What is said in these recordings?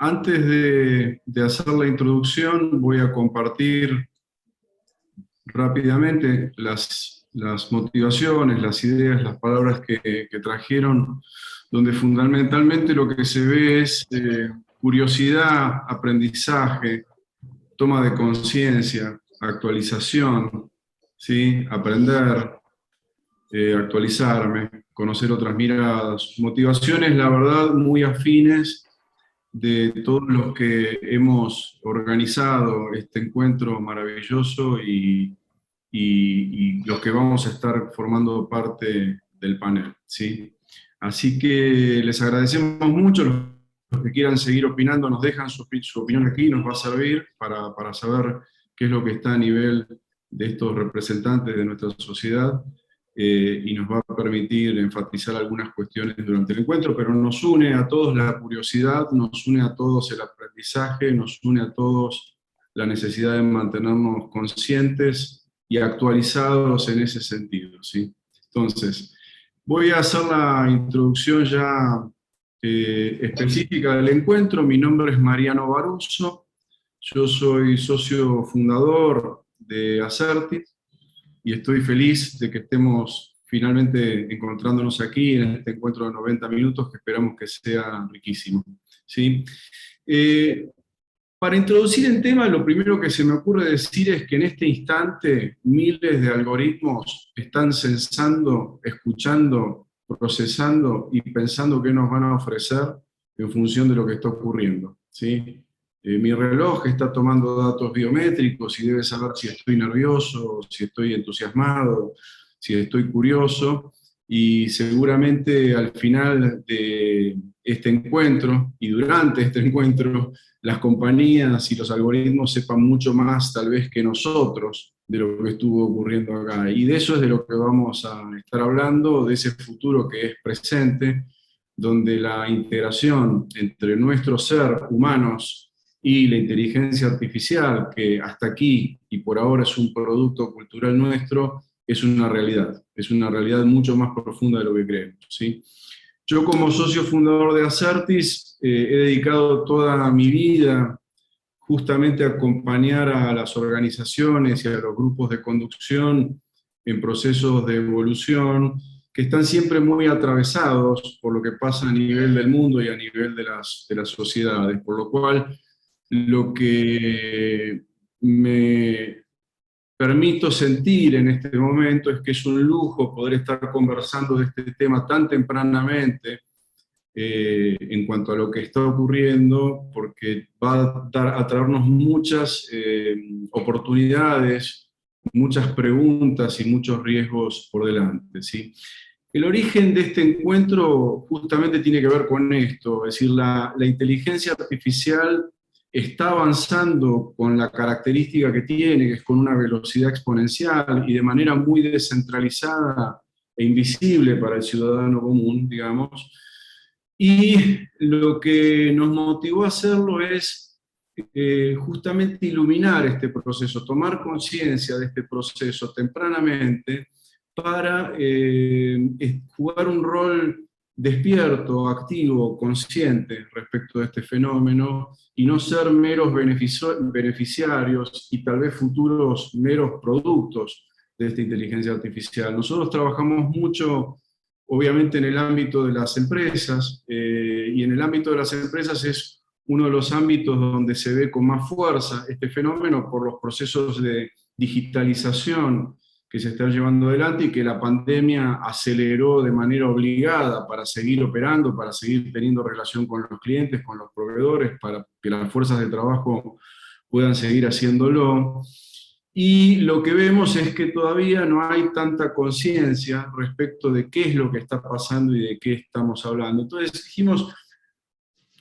Antes de hacer la introducción, voy a compartir rápidamente las motivaciones, las ideas, las palabras que trajeron, donde fundamentalmente lo que se ve es curiosidad, aprendizaje, toma de conciencia, actualización, ¿sí? Aprender, actualizarme, conocer otras miradas, motivaciones, la verdad, muy afines de todos los que hemos organizado este encuentro maravilloso y los que vamos a estar formando parte del panel, ¿sí? Así que les agradecemos mucho. Los que quieran seguir opinando nos dejan su opinión aquí, nos va a servir para saber qué es lo que está a nivel de estos representantes de nuestra sociedad, y nos va a permitir enfatizar algunas cuestiones durante el encuentro, pero nos une a todos la curiosidad, nos une a todos el aprendizaje, nos une a todos la necesidad de mantenernos conscientes y actualizados en ese sentido, ¿sí? Entonces, voy a hacer la introducción ya específica del encuentro. Mi nombre es Mariano Baruso, yo soy socio fundador de Acertis, y estoy feliz de que estemos finalmente encontrándonos aquí en este encuentro de 90 minutos que esperamos que sea riquísimo, ¿sí? Para introducir el tema, lo primero que se me ocurre decir es que en este instante miles de algoritmos están censando, escuchando, procesando y pensando qué nos van a ofrecer en función de lo que está ocurriendo, ¿sí? Mi reloj está tomando datos biométricos y debe saber si estoy nervioso, si estoy entusiasmado, si estoy curioso, y seguramente al final de este encuentro y durante este encuentro las compañías y los algoritmos sepan mucho más tal vez que nosotros de lo que estuvo ocurriendo acá. Y de eso es de lo que vamos a estar hablando, de ese futuro que es presente, donde la integración entre nuestro ser humanos y la inteligencia artificial, que hasta aquí y por ahora es un producto cultural nuestro, es una realidad mucho más profunda de lo que creemos, ¿sí? Yo como socio fundador de Acertis he dedicado toda mi vida justamente a acompañar a las organizaciones y a los grupos de conducción en procesos de evolución que están siempre muy atravesados por lo que pasa a nivel del mundo y a nivel de las sociedades, por lo cual lo que me permito sentir en este momento es que es un lujo poder estar conversando de este tema tan tempranamente, en cuanto a lo que está ocurriendo, porque va a traernos muchas oportunidades, muchas preguntas y muchos riesgos por delante, ¿sí? El origen de este encuentro justamente tiene que ver con esto, es decir, la inteligencia artificial está avanzando con la característica que tiene, que es con una velocidad exponencial y de manera muy descentralizada e invisible para el ciudadano común, digamos. Y lo que nos motivó a hacerlo es justamente iluminar este proceso, tomar conciencia de este proceso tempranamente para jugar un rol despierto, activo, consciente respecto de este fenómeno y no ser meros beneficiarios y tal vez futuros meros productos de esta inteligencia artificial. Nosotros trabajamos mucho, obviamente, en el ámbito de las empresas, y en el ámbito de las empresas es uno de los ámbitos donde se ve con más fuerza este fenómeno por los procesos de digitalización que se están llevando adelante y que la pandemia aceleró de manera obligada para seguir operando, para seguir teniendo relación con los clientes, con los proveedores, para que las fuerzas de trabajo puedan seguir haciéndolo. Y lo que vemos es que todavía no hay tanta conciencia respecto de qué es lo que está pasando y de qué estamos hablando. Entonces dijimos,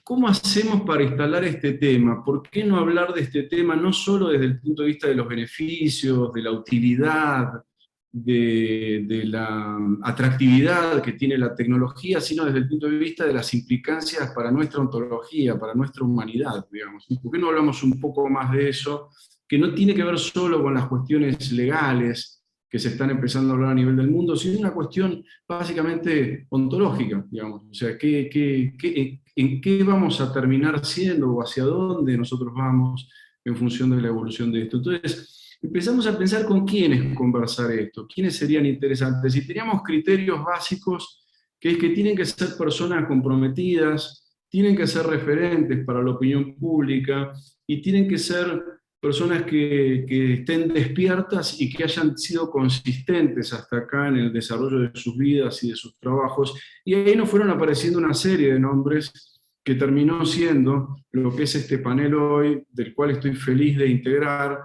¿cómo hacemos para instalar este tema? ¿Por qué no hablar de este tema no solo desde el punto de vista de los beneficios, de la utilidad, de la atractividad que tiene la tecnología, sino desde el punto de vista de las implicancias para nuestra ontología, para nuestra humanidad, digamos? ¿Por qué no hablamos un poco más de eso, que no tiene que ver solo con las cuestiones legales, que se están empezando a hablar a nivel del mundo, sino una cuestión básicamente ontológica, digamos. O sea, ¿en qué vamos a terminar siendo o hacia dónde nosotros vamos en función de la evolución de esto? Entonces, empezamos a pensar con quiénes conversar esto, quiénes serían interesantes. Y teníamos criterios básicos, que es que tienen que ser personas comprometidas, tienen que ser referentes para la opinión pública y tienen que ser personas que estén despiertas y que hayan sido consistentes hasta acá en el desarrollo de sus vidas y de sus trabajos. Y ahí nos fueron apareciendo una serie de nombres que terminó siendo lo que es este panel hoy, del cual estoy feliz de integrar.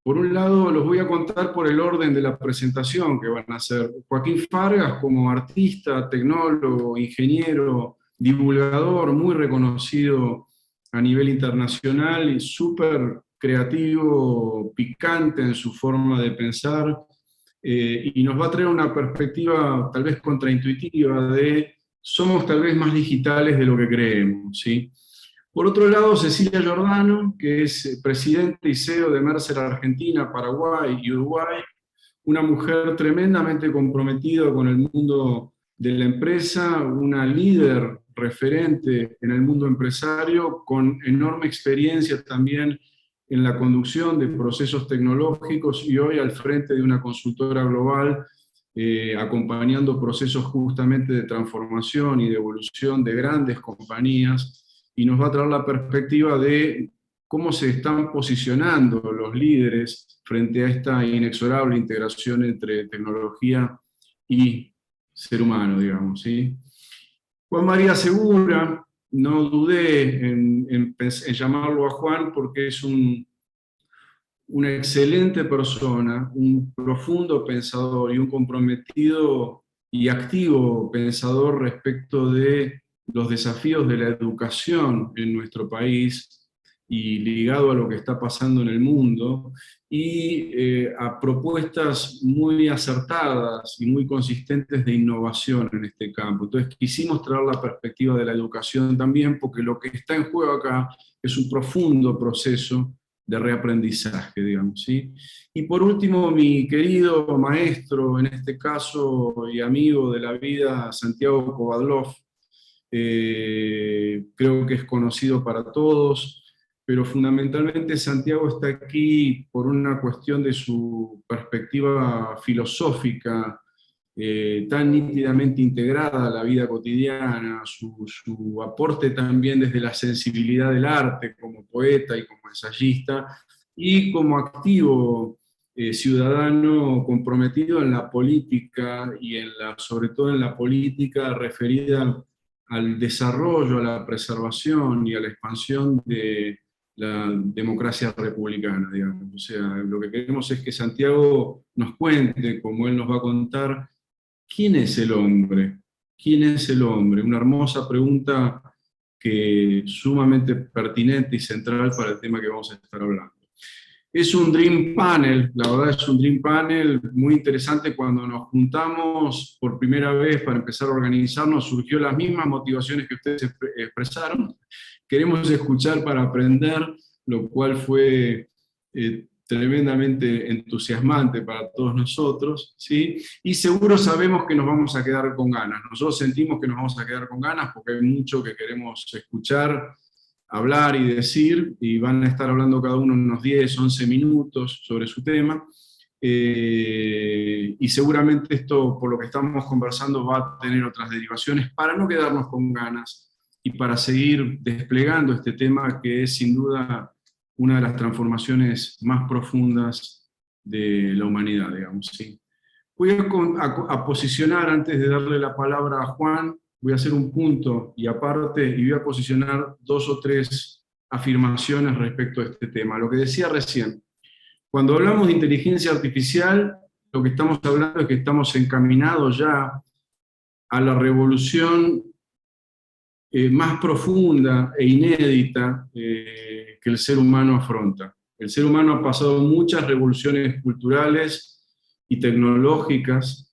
Por un lado, los voy a contar por el orden de la presentación que van a hacer. Joaquín Fargas, como artista, tecnólogo, ingeniero, divulgador, muy reconocido a nivel internacional y súper creativo, picante en su forma de pensar, y nos va a traer una perspectiva tal vez contraintuitiva de somos tal vez más digitales de lo que creemos, ¿sí? Por otro lado, Cecilia Giordano, que es presidente y CEO de Mercer Argentina, Paraguay y Uruguay, una mujer tremendamente comprometida con el mundo de la empresa, una líder referente en el mundo empresario, con enorme experiencia también en la conducción de procesos tecnológicos y hoy al frente de una consultora global, acompañando procesos justamente de transformación y de evolución de grandes compañías, y nos va a traer la perspectiva de cómo se están posicionando los líderes frente a esta inexorable integración entre tecnología y ser humano, digamos, ¿sí? Juan María Segura, no dudé en llamarlo a Juan porque es una excelente persona, un profundo pensador y un comprometido y activo pensador respecto de los desafíos de la educación en nuestro país y ligado a lo que está pasando en el mundo, y a propuestas muy acertadas y muy consistentes de innovación en este campo. Entonces quisimos traer la perspectiva de la educación también, porque lo que está en juego acá es un profundo proceso de reaprendizaje, digamos, ¿sí? Y por último, mi querido maestro, en este caso, y amigo de la vida, Santiago Kovadlov, creo que es conocido para todos, pero fundamentalmente Santiago está aquí por una cuestión de su perspectiva filosófica, tan nítidamente integrada a la vida cotidiana, su aporte también desde la sensibilidad del arte, como poeta y como ensayista, y como activo ciudadano comprometido en la política y sobre todo en la política referida al desarrollo, a la preservación y a la expansión de la democracia republicana, digamos. O sea, lo que queremos es que Santiago nos cuente, como él nos va a contar, ¿quién es el hombre? ¿Quién es el hombre? Una hermosa pregunta que es sumamente pertinente y central para el tema que vamos a estar hablando. Es un Dream Panel, la verdad es un Dream Panel muy interesante. Cuando nos juntamos por primera vez para empezar a organizarnos, surgió las mismas motivaciones que ustedes expresaron. Queremos escuchar para aprender, lo cual fue tremendamente entusiasmante para todos nosotros, ¿sí? Y seguro sabemos que nos vamos a quedar con ganas. Nosotros sentimos que nos vamos a quedar con ganas porque hay mucho que queremos escuchar, hablar y decir, y van a estar hablando cada uno unos 10, 11 minutos sobre su tema, y seguramente esto, por lo que estamos conversando, va a tener otras derivaciones para no quedarnos con ganas y para seguir desplegando este tema que es sin duda una de las transformaciones más profundas de la humanidad, digamos, ¿sí? Voy a posicionar, antes de darle la palabra a Juan, voy a hacer un punto y aparte, y voy a posicionar 2 o 3 afirmaciones respecto a este tema. Lo que decía recién, cuando hablamos de inteligencia artificial, lo que estamos hablando es que estamos encaminados ya a la revolución más profunda e inédita que el ser humano afronta. El ser humano ha pasado muchas revoluciones culturales y tecnológicas,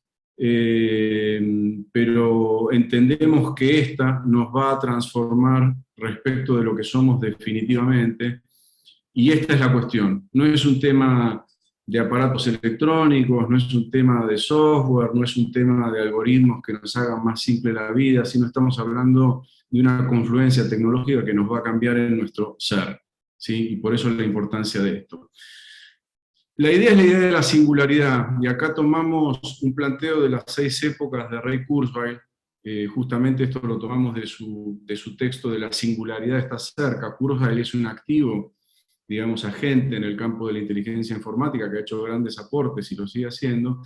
pero entendemos que esta nos va a transformar respecto de lo que somos definitivamente, y esta es la cuestión. No es un tema de aparatos electrónicos, no es un tema de software, no es un tema de algoritmos que nos hagan más simple la vida, sino estamos hablando de una confluencia tecnológica que nos va a cambiar en nuestro ser, ¿sí? Y por eso la importancia de esto. La idea es la idea de la singularidad, y acá tomamos un planteo de las 6 épocas de Ray Kurzweil. Justamente esto lo tomamos de su texto de La singularidad está cerca. Kurzweil es un activo, digamos, agente en el campo de la inteligencia informática que ha hecho grandes aportes y lo sigue haciendo,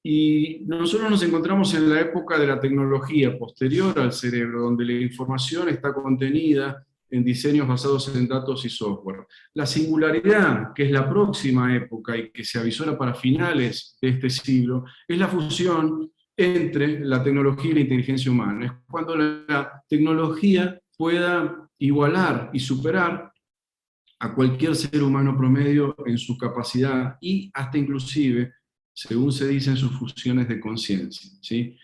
y nosotros nos encontramos en la época de la tecnología posterior al cerebro, donde la información está contenida en diseños basados en datos y software. La singularidad, que es la próxima época y que se avisora para finales de este siglo, es la fusión entre la tecnología y la inteligencia humana. Es cuando la tecnología pueda igualar y superar a cualquier ser humano promedio en su capacidad y hasta inclusive, según se dice, en sus funciones de conciencia, ¿sí?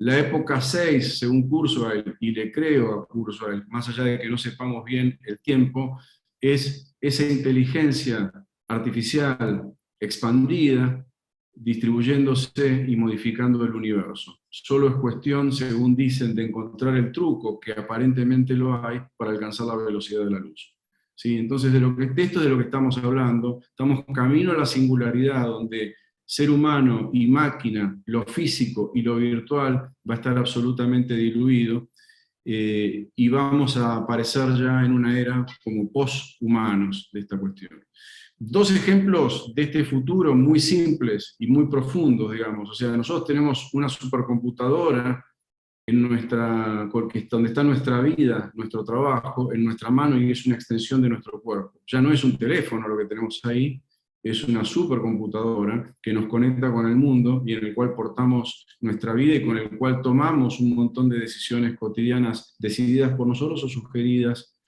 La época 6, según Kurzweil, y le creo a Kurzweil, más allá de que no sepamos bien el tiempo, es esa inteligencia artificial expandida, distribuyéndose y modificando el universo. Solo es cuestión, según dicen, de encontrar el truco, que aparentemente lo hay, para alcanzar la velocidad de la luz. ¿Sí? Entonces, de esto es de lo que estamos hablando. Estamos camino a la singularidad, donde ser humano y máquina, lo físico y lo virtual, va a estar absolutamente diluido, y vamos a aparecer ya en una era como post-humanos de esta cuestión. 2 ejemplos de este futuro muy simples y muy profundos, digamos. O sea, nosotros tenemos una supercomputadora en donde está nuestra vida, nuestro trabajo, en nuestra mano, y es una extensión de nuestro cuerpo. Ya no es un teléfono lo que tenemos ahí, es una supercomputadora que nos conecta con el mundo y en el cual portamos nuestra vida y con el cual tomamos un montón de decisiones cotidianas decididas por nosotros o sugeridas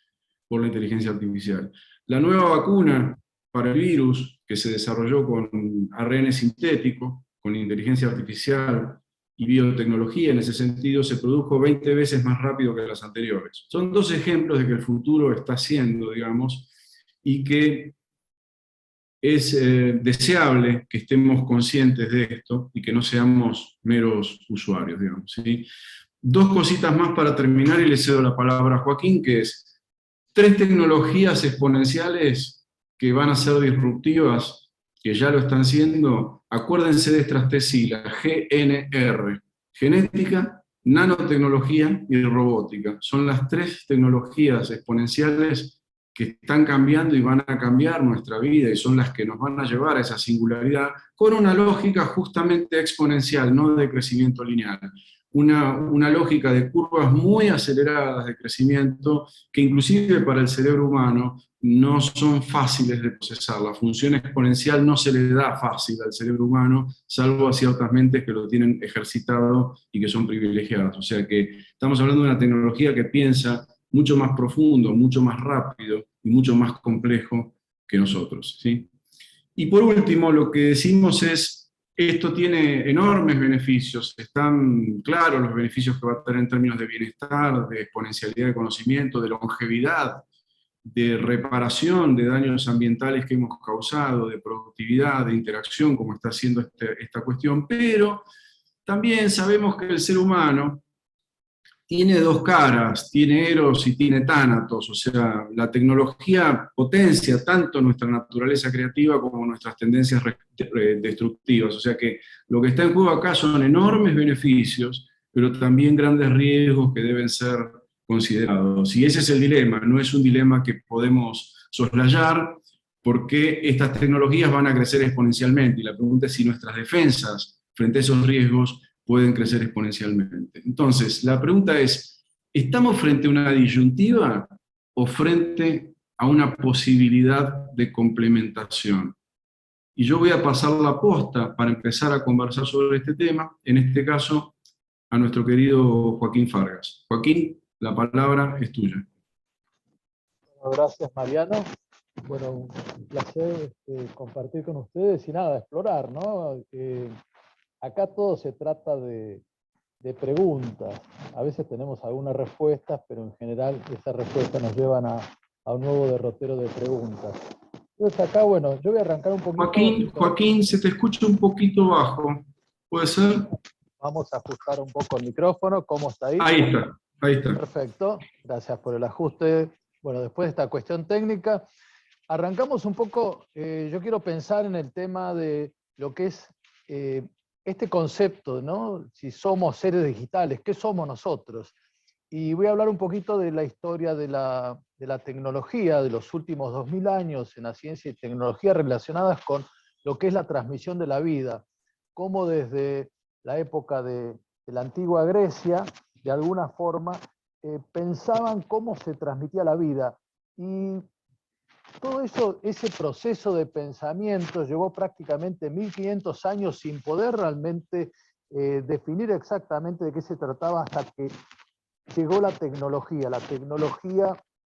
por la inteligencia artificial. La nueva vacuna para el virus, que se desarrolló con ARN sintético, con inteligencia artificial y biotecnología, en ese sentido, se produjo 20 veces más rápido que las anteriores. Son 2 ejemplos de que el futuro está siendo, digamos, y que es deseable que estemos conscientes de esto y que no seamos meros usuarios, digamos, ¿sí? 2 cositas más para terminar y le cedo la palabra a Joaquín, que es 3 tecnologías exponenciales que van a ser disruptivas, que ya lo están siendo. Acuérdense de estas 3 siglas, GNR: genética, nanotecnología y robótica. Son las 3 tecnologías exponenciales que están cambiando y van a cambiar nuestra vida, y son las que nos van a llevar a esa singularidad, con una lógica justamente exponencial, no de crecimiento lineal. Una lógica de curvas muy aceleradas de crecimiento, que inclusive para el cerebro humano no son fáciles de procesar. La función exponencial no se le da fácil al cerebro humano, salvo a ciertas mentes que lo tienen ejercitado y que son privilegiadas. O sea que estamos hablando de una tecnología que piensa mucho más profundo, mucho más rápido y mucho más complejo que nosotros, ¿sí? Y por último, lo que decimos es, esto tiene enormes beneficios, están claros los beneficios que va a tener en términos de bienestar, de exponencialidad de conocimiento, de longevidad, de reparación de daños ambientales que hemos causado, de productividad, de interacción, como está haciendo esta cuestión, pero también sabemos que el ser humano tiene 2 caras, tiene Eros y tiene Tánatos. O sea, la tecnología potencia tanto nuestra naturaleza creativa como nuestras tendencias destructivas. O sea que lo que está en juego acá son enormes beneficios, pero también grandes riesgos que deben ser considerados. Y ese es el dilema, no es un dilema que podemos soslayar, porque estas tecnologías van a crecer exponencialmente, y la pregunta es si nuestras defensas frente a esos riesgos pueden crecer exponencialmente. Entonces, la pregunta es, ¿estamos frente a una disyuntiva o frente a una posibilidad de complementación? Y yo voy a pasar la posta para empezar a conversar sobre este tema, en este caso, a nuestro querido Joaquín Fargas. Joaquín, la palabra es tuya. Bueno, gracias, Mariano. Bueno, un placer compartir con ustedes y nada, explorar, ¿no? Acá todo se trata de preguntas. A veces tenemos algunas respuestas, pero en general esas respuestas nos llevan a un nuevo derrotero de preguntas. Entonces acá, bueno, yo voy a arrancar un poquito. Joaquín, se te escucha un poquito bajo. ¿Puede ser? Vamos a ajustar un poco el micrófono. ¿Cómo está ahí? Ahí está, ahí está. Perfecto. Gracias por el ajuste. Bueno, después de esta cuestión técnica, arrancamos un poco. Yo quiero pensar en el tema de lo que es este concepto, ¿no? Si somos seres digitales, ¿qué somos nosotros? Y voy a hablar un poquito de la historia de la tecnología de los últimos 2000 años en la ciencia y tecnología relacionadas con lo que es la transmisión de la vida. Cómo desde la época de la antigua Grecia, de alguna forma, pensaban cómo se transmitía la vida. Y todo eso, ese proceso de pensamiento llevó prácticamente 1500 años sin poder realmente definir exactamente de qué se trataba hasta que llegó la tecnología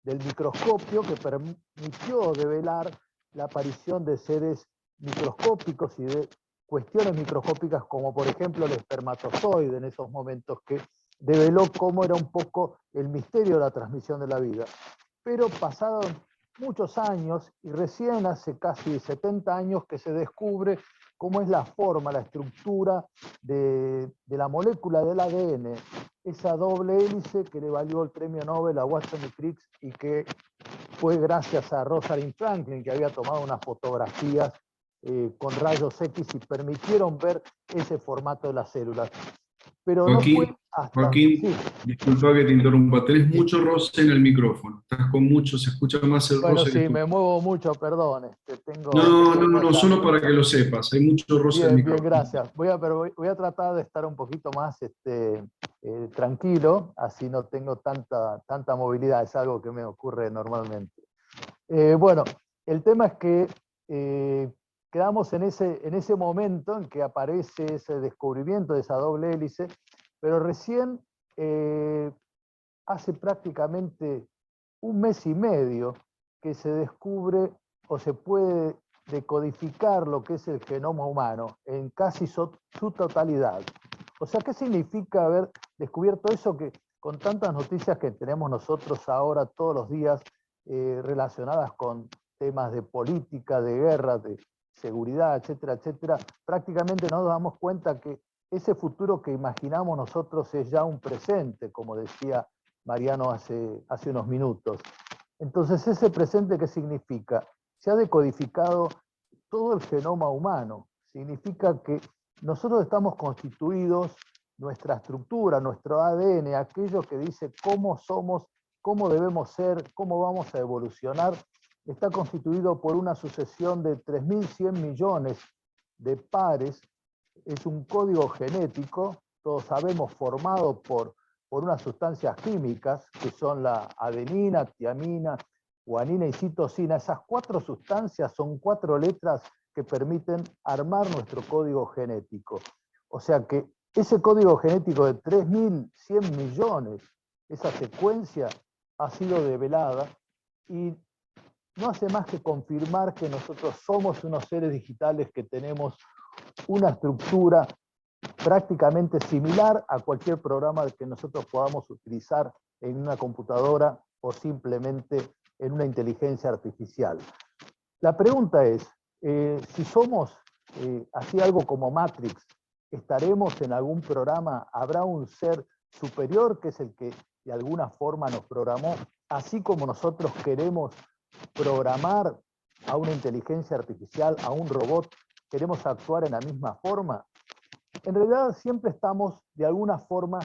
del microscopio que permitió develar la aparición de seres microscópicos y de cuestiones microscópicas como por ejemplo el espermatozoide en esos momentos, que develó cómo era un poco el misterio de la transmisión de la vida. Pero pasaron muchos años y recién hace casi 70 años que se descubre cómo es la forma, la estructura de la molécula del ADN, esa doble hélice que le valió el premio Nobel a Watson y Crick y que fue gracias a Rosalind Franklin, que había tomado unas fotografías con rayos X y permitieron ver ese formato de las células. Pero no fue hasta... Joaquín, Sí. disculpa que te interrumpa, tenés Sí. mucho roce en el micrófono, estás con mucho, se escucha más el Bueno, roce que sí, tú. me muevo mucho, perdón. No, solo para que lo sepas, hay mucho roce en el Bien, bien, micrófono. gracias. Voy a tratar de estar un poquito más tranquilo, así no tengo tanta movilidad, es algo que me ocurre normalmente. Bueno, el tema es que quedamos en ese momento en que aparece ese descubrimiento de esa doble hélice, pero recién hace prácticamente un mes y medio que se descubre o se puede decodificar lo que es el genoma humano en casi su totalidad. O sea, ¿qué significa haber descubierto eso que con tantas noticias que tenemos nosotros ahora todos los días relacionadas con temas de política, de guerra, de seguridad, etcétera, etcétera, prácticamente nos damos cuenta que ese futuro que imaginamos nosotros es ya un presente, como decía Mariano hace unos minutos. Entonces, ¿ese presente qué significa? Se ha decodificado todo el genoma humano. Significa que nosotros estamos constituidos, nuestra estructura, nuestro ADN, aquello que dice cómo somos, cómo debemos ser, cómo vamos a evolucionar, está constituido por una sucesión de 3.100 millones de pares. Es un código genético, todos sabemos, formado por unas sustancias químicas, que son la adenina, tiamina, guanina y citosina. Esas 4 sustancias son 4 letras que permiten armar nuestro código genético. O sea que ese código genético de 3.100 millones, esa secuencia ha sido develada y no hace más que confirmar que nosotros somos unos seres digitales que tenemos una estructura prácticamente similar a cualquier programa que nosotros podamos utilizar en una computadora o simplemente en una inteligencia artificial. La pregunta es, si somos así algo como Matrix, ¿estaremos en algún programa? ¿Habrá un ser superior que es el que de alguna forma nos programó, así como nosotros queremos programar a una inteligencia artificial, a un robot, queremos actuar en la misma forma? En realidad siempre estamos de alguna forma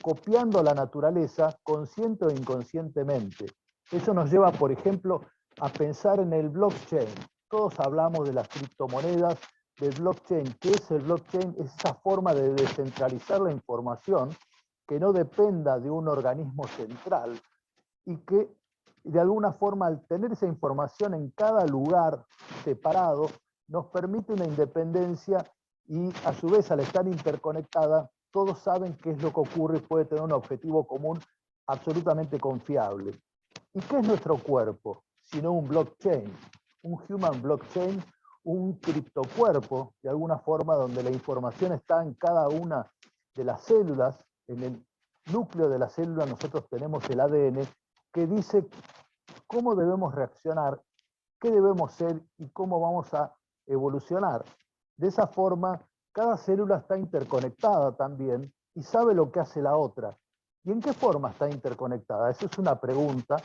copiando la naturaleza consciente o inconscientemente. Eso nos lleva, por ejemplo, a pensar en el blockchain. Todos hablamos de las criptomonedas, del blockchain. ¿Qué es el blockchain? Es esa forma de descentralizar la información que no dependa de un organismo central y que de alguna forma, al tener esa información en cada lugar separado, nos permite una independencia y a su vez, al estar interconectada, todos saben qué es lo que ocurre y puede tener un objetivo común absolutamente confiable. ¿Y qué es nuestro cuerpo? Sino un blockchain, un human blockchain, un criptocuerpo, de alguna forma, donde la información está en cada una de las células. En el núcleo de la célula nosotros tenemos el ADN que dice cómo debemos reaccionar qué debemos ser y cómo vamos a evolucionar. De esa forma, cada célula está interconectada también y sabe lo que hace la otra. ¿Y en qué forma está interconectada? Esa es una pregunta,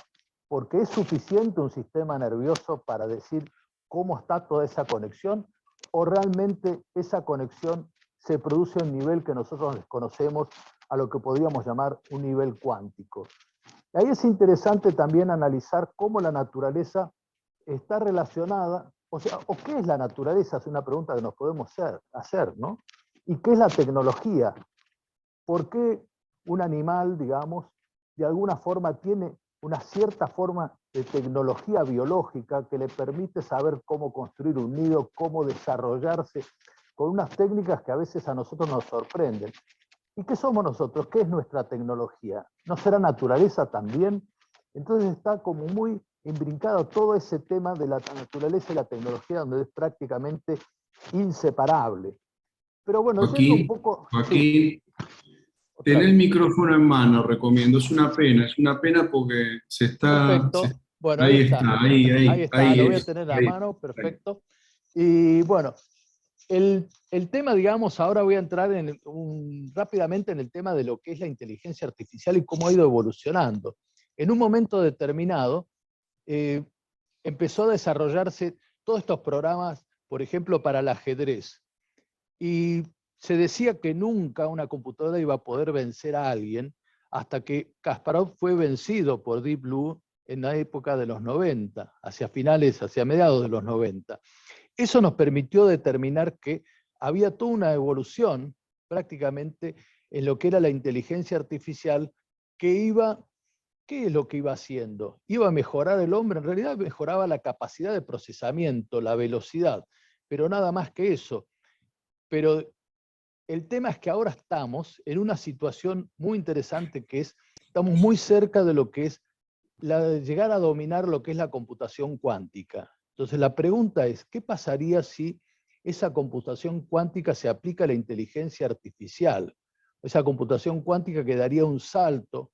porque ¿es suficiente un sistema nervioso para decir cómo está toda esa conexión? ¿O realmente esa conexión se produce a un nivel que nosotros desconocemos, a lo que podríamos llamar un nivel cuántico? Y ahí es interesante también analizar cómo la naturaleza está relacionada, o sea, o qué es la naturaleza, es una pregunta que nos podemos hacer, ¿no? ¿Y qué es la tecnología? ¿Por qué un animal, digamos, de alguna forma tiene una cierta forma de tecnología biológica que le permite saber cómo construir un nido, cómo desarrollarse, con unas técnicas que a veces a nosotros nos sorprenden? ¿Y qué somos nosotros? ¿Qué es nuestra tecnología? ¿No será naturaleza también? Entonces está como muy imbrincado todo ese tema de la naturaleza y la tecnología, donde es prácticamente inseparable. Pero bueno, yendo un Joaquín, poco... Sí, Joaquín, otra ten el vez. micrófono en mano, recomiendo. Es una pena porque Perfecto. Bueno, ahí ahí está. está, Ahí está, ahí lo voy a es. tener a Ahí, mano, ahí. perfecto. Y bueno, el tema, digamos, ahora voy a entrar rápidamente en el tema de lo que es la inteligencia artificial y cómo ha ido evolucionando. En un momento determinado, empezó a desarrollarse todos estos programas, por ejemplo, para el ajedrez. Y se decía que nunca una computadora iba a poder vencer a alguien hasta que Kasparov fue vencido por Deep Blue en la época de los 90, hacia mediados de los 90. Eso nos permitió determinar que había toda una evolución prácticamente en lo que era la inteligencia artificial que iba. ¿Qué es lo que iba haciendo? Iba a mejorar el hombre, en realidad mejoraba la capacidad de procesamiento, la velocidad, pero nada más que eso. Pero el tema es que ahora estamos en una situación muy interesante que es, estamos muy cerca de lo que es llegar a dominar lo que es la computación cuántica. Entonces la pregunta es, ¿qué pasaría si esa computación cuántica se aplica a la inteligencia artificial? Esa computación cuántica que daría un salto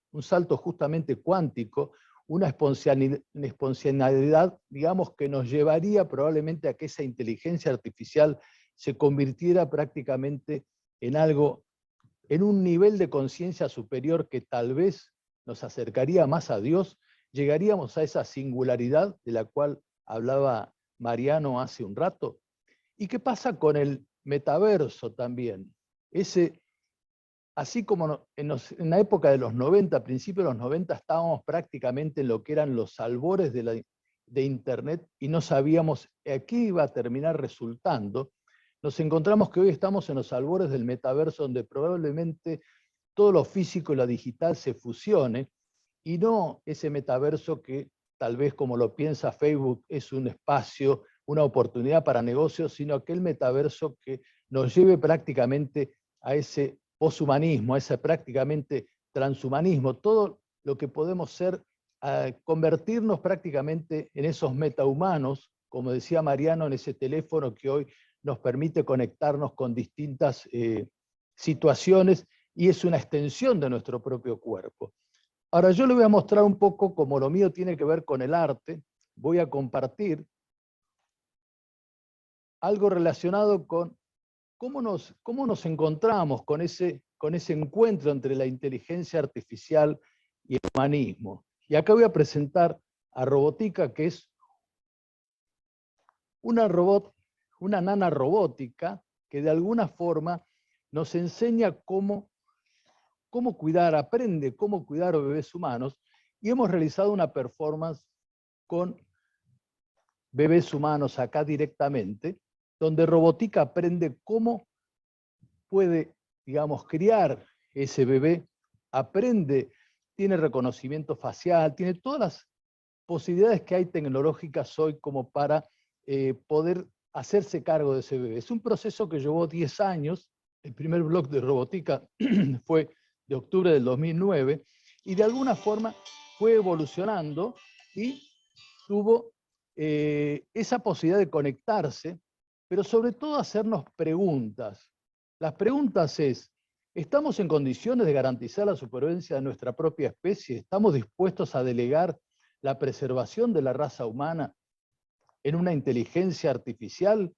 justamente cuántico, una exponencialidad, digamos, que nos llevaría probablemente a que esa inteligencia artificial se convirtiera prácticamente en algo, en un nivel de conciencia superior que tal vez nos acercaría más a Dios, llegaríamos a esa singularidad de la cual hablaba Mariano hace un rato. ¿Y qué pasa con el metaverso también? Así como en la época de los 90, a principios de los 90, estábamos prácticamente en lo que eran los albores de Internet y no sabíamos a qué iba a terminar resultando, nos encontramos que hoy estamos en los albores del metaverso, donde probablemente todo lo físico y lo digital se fusione, y no ese metaverso que tal vez, como lo piensa Facebook, es un espacio, una oportunidad para negocios, sino aquel metaverso que nos lleve prácticamente a ese poshumanismo, a ese prácticamente transhumanismo, todo lo que podemos ser, convertirnos prácticamente en esos metahumanos, como decía Mariano, en ese teléfono que hoy nos permite conectarnos con distintas situaciones y es una extensión de nuestro propio cuerpo. Ahora yo le voy a mostrar un poco, como lo mío tiene que ver con el arte, voy a compartir algo relacionado con cómo nos encontramos con ese encuentro entre la inteligencia artificial y el humanismo. Y acá voy a presentar a Robotica, que es una nana robótica que de alguna forma nos enseña cómo cuidar, aprende cómo cuidar a bebés humanos, y hemos realizado una performance con bebés humanos acá directamente, donde Robotica aprende cómo puede, digamos, criar ese bebé, aprende, tiene reconocimiento facial, tiene todas las posibilidades que hay tecnológicas hoy como para poder hacerse cargo de ese bebé. Es un proceso que llevó 10 años, el primer blog de Robotica fue de octubre del 2009, y de alguna forma fue evolucionando y tuvo esa posibilidad de conectarse, pero sobre todo hacernos preguntas. Las preguntas es, ¿estamos en condiciones de garantizar la supervivencia de nuestra propia especie? ¿Estamos dispuestos a delegar la preservación de la raza humana en una inteligencia artificial?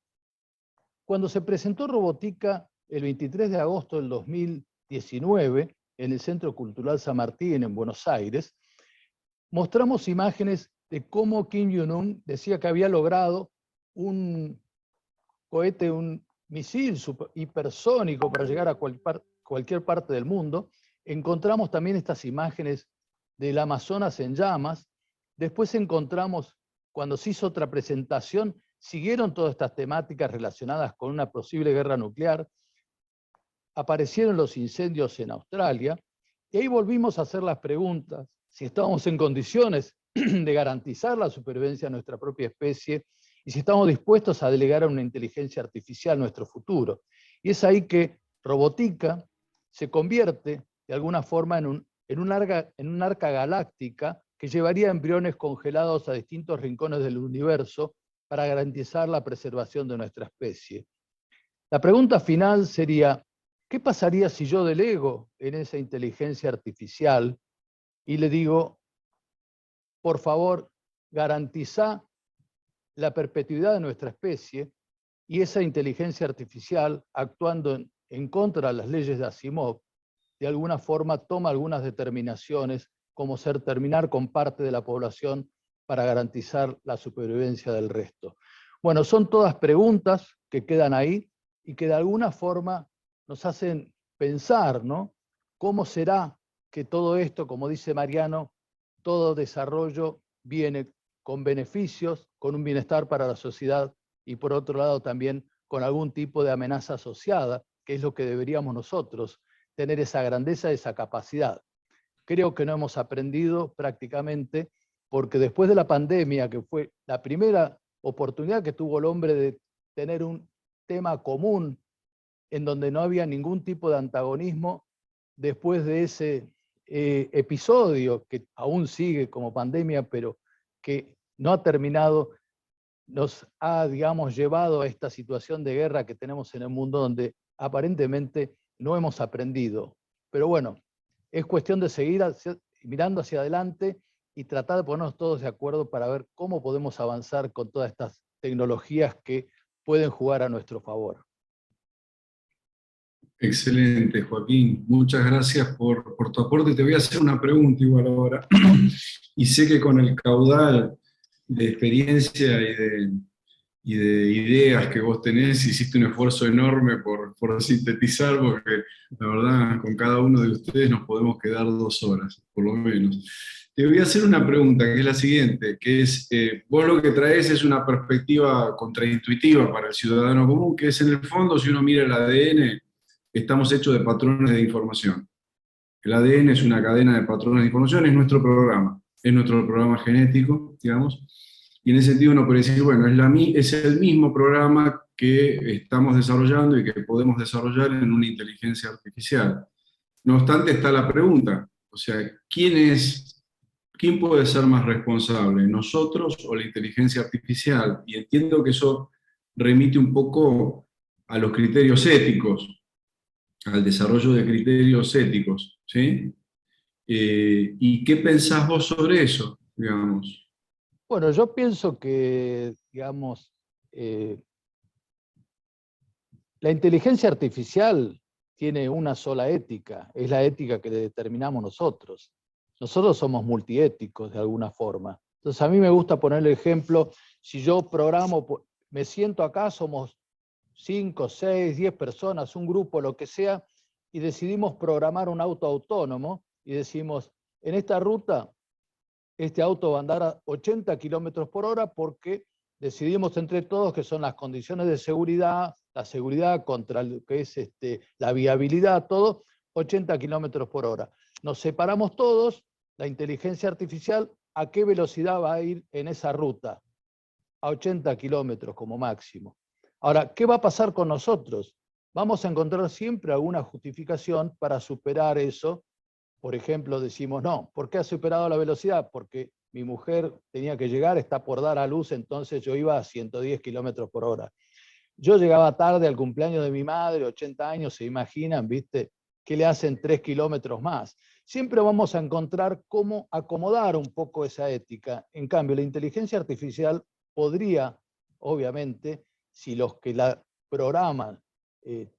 Cuando se presentó Robotica el 23 de agosto del 2019 en el Centro Cultural San Martín en Buenos Aires, mostramos imágenes de cómo Kim Jong-un decía que había logrado un cohete, un misil hipersónico para llegar a cualquier parte del mundo. Encontramos también estas imágenes del Amazonas en llamas. Después encontramos, cuando se hizo otra presentación, siguieron todas estas temáticas relacionadas con una posible guerra nuclear. Aparecieron los incendios en Australia, y ahí volvimos a hacer las preguntas, si estábamos en condiciones de garantizar la supervivencia de nuestra propia especie, y si estamos dispuestos a delegar a una inteligencia artificial nuestro futuro. Y es ahí que Robotica se convierte, de alguna forma, en un arca galáctica que llevaría embriones congelados a distintos rincones del universo para garantizar la preservación de nuestra especie. La pregunta final sería, ¿qué pasaría si yo delego en esa inteligencia artificial y le digo, por favor, garantiza la perpetuidad de nuestra especie, y esa inteligencia artificial, actuando en contra de las leyes de Asimov, de alguna forma toma algunas determinaciones, como ser terminar con parte de la población para garantizar la supervivencia del resto? Bueno, son todas preguntas que quedan ahí y que de alguna forma nos hacen pensar, ¿no? ¿Cómo será que todo esto, como dice Mariano, todo desarrollo viene con beneficios, con un bienestar para la sociedad y por otro lado también con algún tipo de amenaza asociada, que es lo que deberíamos nosotros, tener esa grandeza, esa capacidad? Creo que no hemos aprendido prácticamente, porque después de la pandemia, que fue la primera oportunidad que tuvo el hombre de tener un tema común en donde no había ningún tipo de antagonismo, después de ese episodio que aún sigue como pandemia, pero que no ha terminado, nos ha, digamos, llevado a esta situación de guerra que tenemos en el mundo, donde aparentemente no hemos aprendido. Pero bueno, es cuestión de seguir mirando hacia adelante y tratar de ponernos todos de acuerdo para ver cómo podemos avanzar con todas estas tecnologías que pueden jugar a nuestro favor. Excelente, Joaquín. Muchas gracias por tu aporte. Te voy a hacer una pregunta igual ahora. Y sé que con el caudal de experiencia y de ideas que vos tenés, hiciste un esfuerzo enorme por sintetizar, porque la verdad, con cada uno de ustedes nos podemos quedar 2 horas, por lo menos. Te voy a hacer una pregunta, que es la siguiente, que es, vos lo que traes es una perspectiva contraintuitiva para el ciudadano común, que es en el fondo, si uno mira el ADN, estamos hechos de patrones de información. El ADN es una cadena de patrones de información, es nuestro programa genético, digamos, y en ese sentido uno puede decir, bueno, es el mismo programa que estamos desarrollando y que podemos desarrollar en una inteligencia artificial. No obstante, está la pregunta, o sea, ¿quién puede ser más responsable, nosotros o la inteligencia artificial? Y entiendo que eso remite un poco a los criterios éticos, al desarrollo de criterios éticos, ¿sí? ¿Y qué pensás vos sobre eso, digamos? Bueno, yo pienso que, digamos, la inteligencia artificial tiene una sola ética, es la ética que determinamos nosotros. Nosotros somos multiéticos de alguna forma. Entonces a mí me gusta poner el ejemplo, si yo programo, me siento acá, somos 5, 6, 10 personas, un grupo, lo que sea, y decidimos programar un auto autónomo y decimos, en esta ruta, este auto va a andar a 80 kilómetros por hora porque decidimos entre todos que son las condiciones de seguridad, la seguridad contra lo que es la viabilidad, todo, 80 kilómetros por hora. Nos separamos todos, la inteligencia artificial, ¿a qué velocidad va a ir en esa ruta? A 80 kilómetros como máximo. Ahora, ¿qué va a pasar con nosotros? Vamos a encontrar siempre alguna justificación para superar eso. Por ejemplo, decimos, no, ¿por qué ha superado la velocidad? Porque mi mujer tenía que llegar, está por dar a luz, entonces yo iba a 110 kilómetros por hora. Yo llegaba tarde al cumpleaños de mi madre, 80 años, se imaginan, ¿viste? Que le hacen 3 kilómetros más. Siempre vamos a encontrar cómo acomodar un poco esa ética. En cambio, la inteligencia artificial podría, obviamente, si los que la programan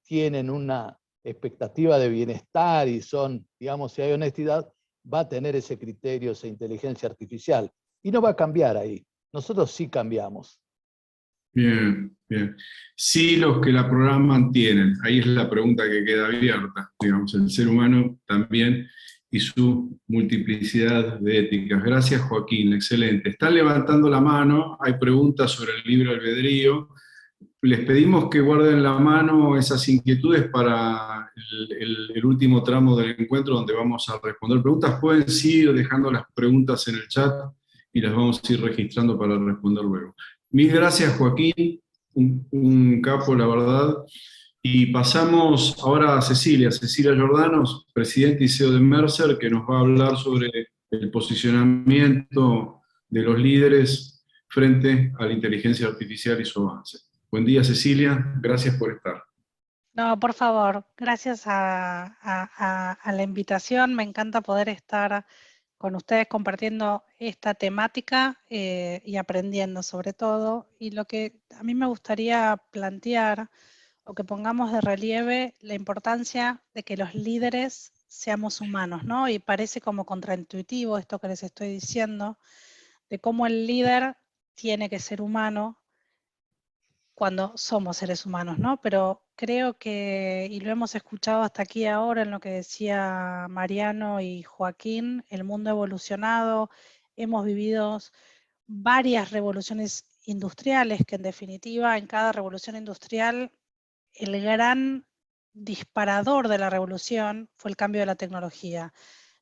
tienen una expectativa de bienestar y son, digamos, si hay honestidad, va a tener ese criterio, esa inteligencia artificial. Y no va a cambiar ahí. Nosotros sí cambiamos. Bien, bien. Sí, los que la programan tienen. Ahí es la pregunta que queda abierta. Digamos, el ser humano también y su multiplicidad de éticas. Gracias, Joaquín. Excelente. Están levantando la mano. Hay preguntas sobre el libre albedrío. Les pedimos que guarden la mano esas inquietudes para el último tramo del encuentro donde vamos a responder preguntas. Pueden seguir dejando las preguntas en el chat y las vamos a ir registrando para responder luego. Mil gracias, Joaquín, un capo, la verdad. Y pasamos ahora a Cecilia Giordanos, presidente y CEO de Mercer, que nos va a hablar sobre el posicionamiento de los líderes frente a la inteligencia artificial y su avance. Buen día, Cecilia, gracias por estar. No, por favor, gracias a la invitación. Me encanta poder estar con ustedes compartiendo esta temática y aprendiendo sobre todo. Y lo que a mí me gustaría plantear o que pongamos de relieve la importancia de que los líderes seamos humanos, ¿no? Y parece como contraintuitivo esto que les estoy diciendo, de cómo el líder tiene que ser humano cuando somos seres humanos, ¿no? Pero creo que, y lo hemos escuchado hasta aquí ahora en lo que decía Mariano y Joaquín, el mundo ha evolucionado, hemos vivido varias revoluciones industriales, que en definitiva en cada revolución industrial el gran disparador de la revolución fue el cambio de la tecnología.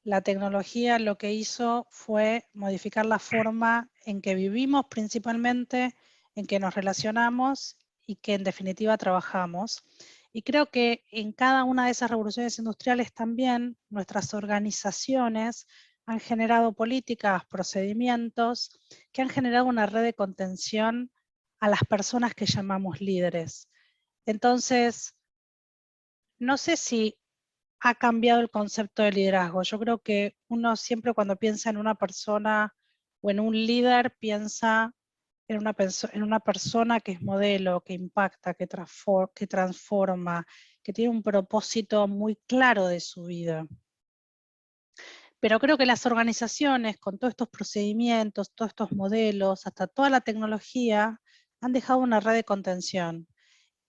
La tecnología lo que hizo fue modificar la forma en que vivimos principalmente, en que nos relacionamos y que en definitiva trabajamos. Y creo que en cada una de esas revoluciones industriales también nuestras organizaciones han generado políticas, procedimientos que han generado una red de contención a las personas que llamamos líderes. Entonces, no sé si ha cambiado el concepto de liderazgo. Yo creo que uno siempre cuando piensa en una persona o en un líder piensa en una persona que es modelo, que impacta, que transforma, que tiene un propósito muy claro de su vida. Pero creo que las organizaciones con todos estos procedimientos, todos estos modelos, hasta toda la tecnología, han dejado una red de contención.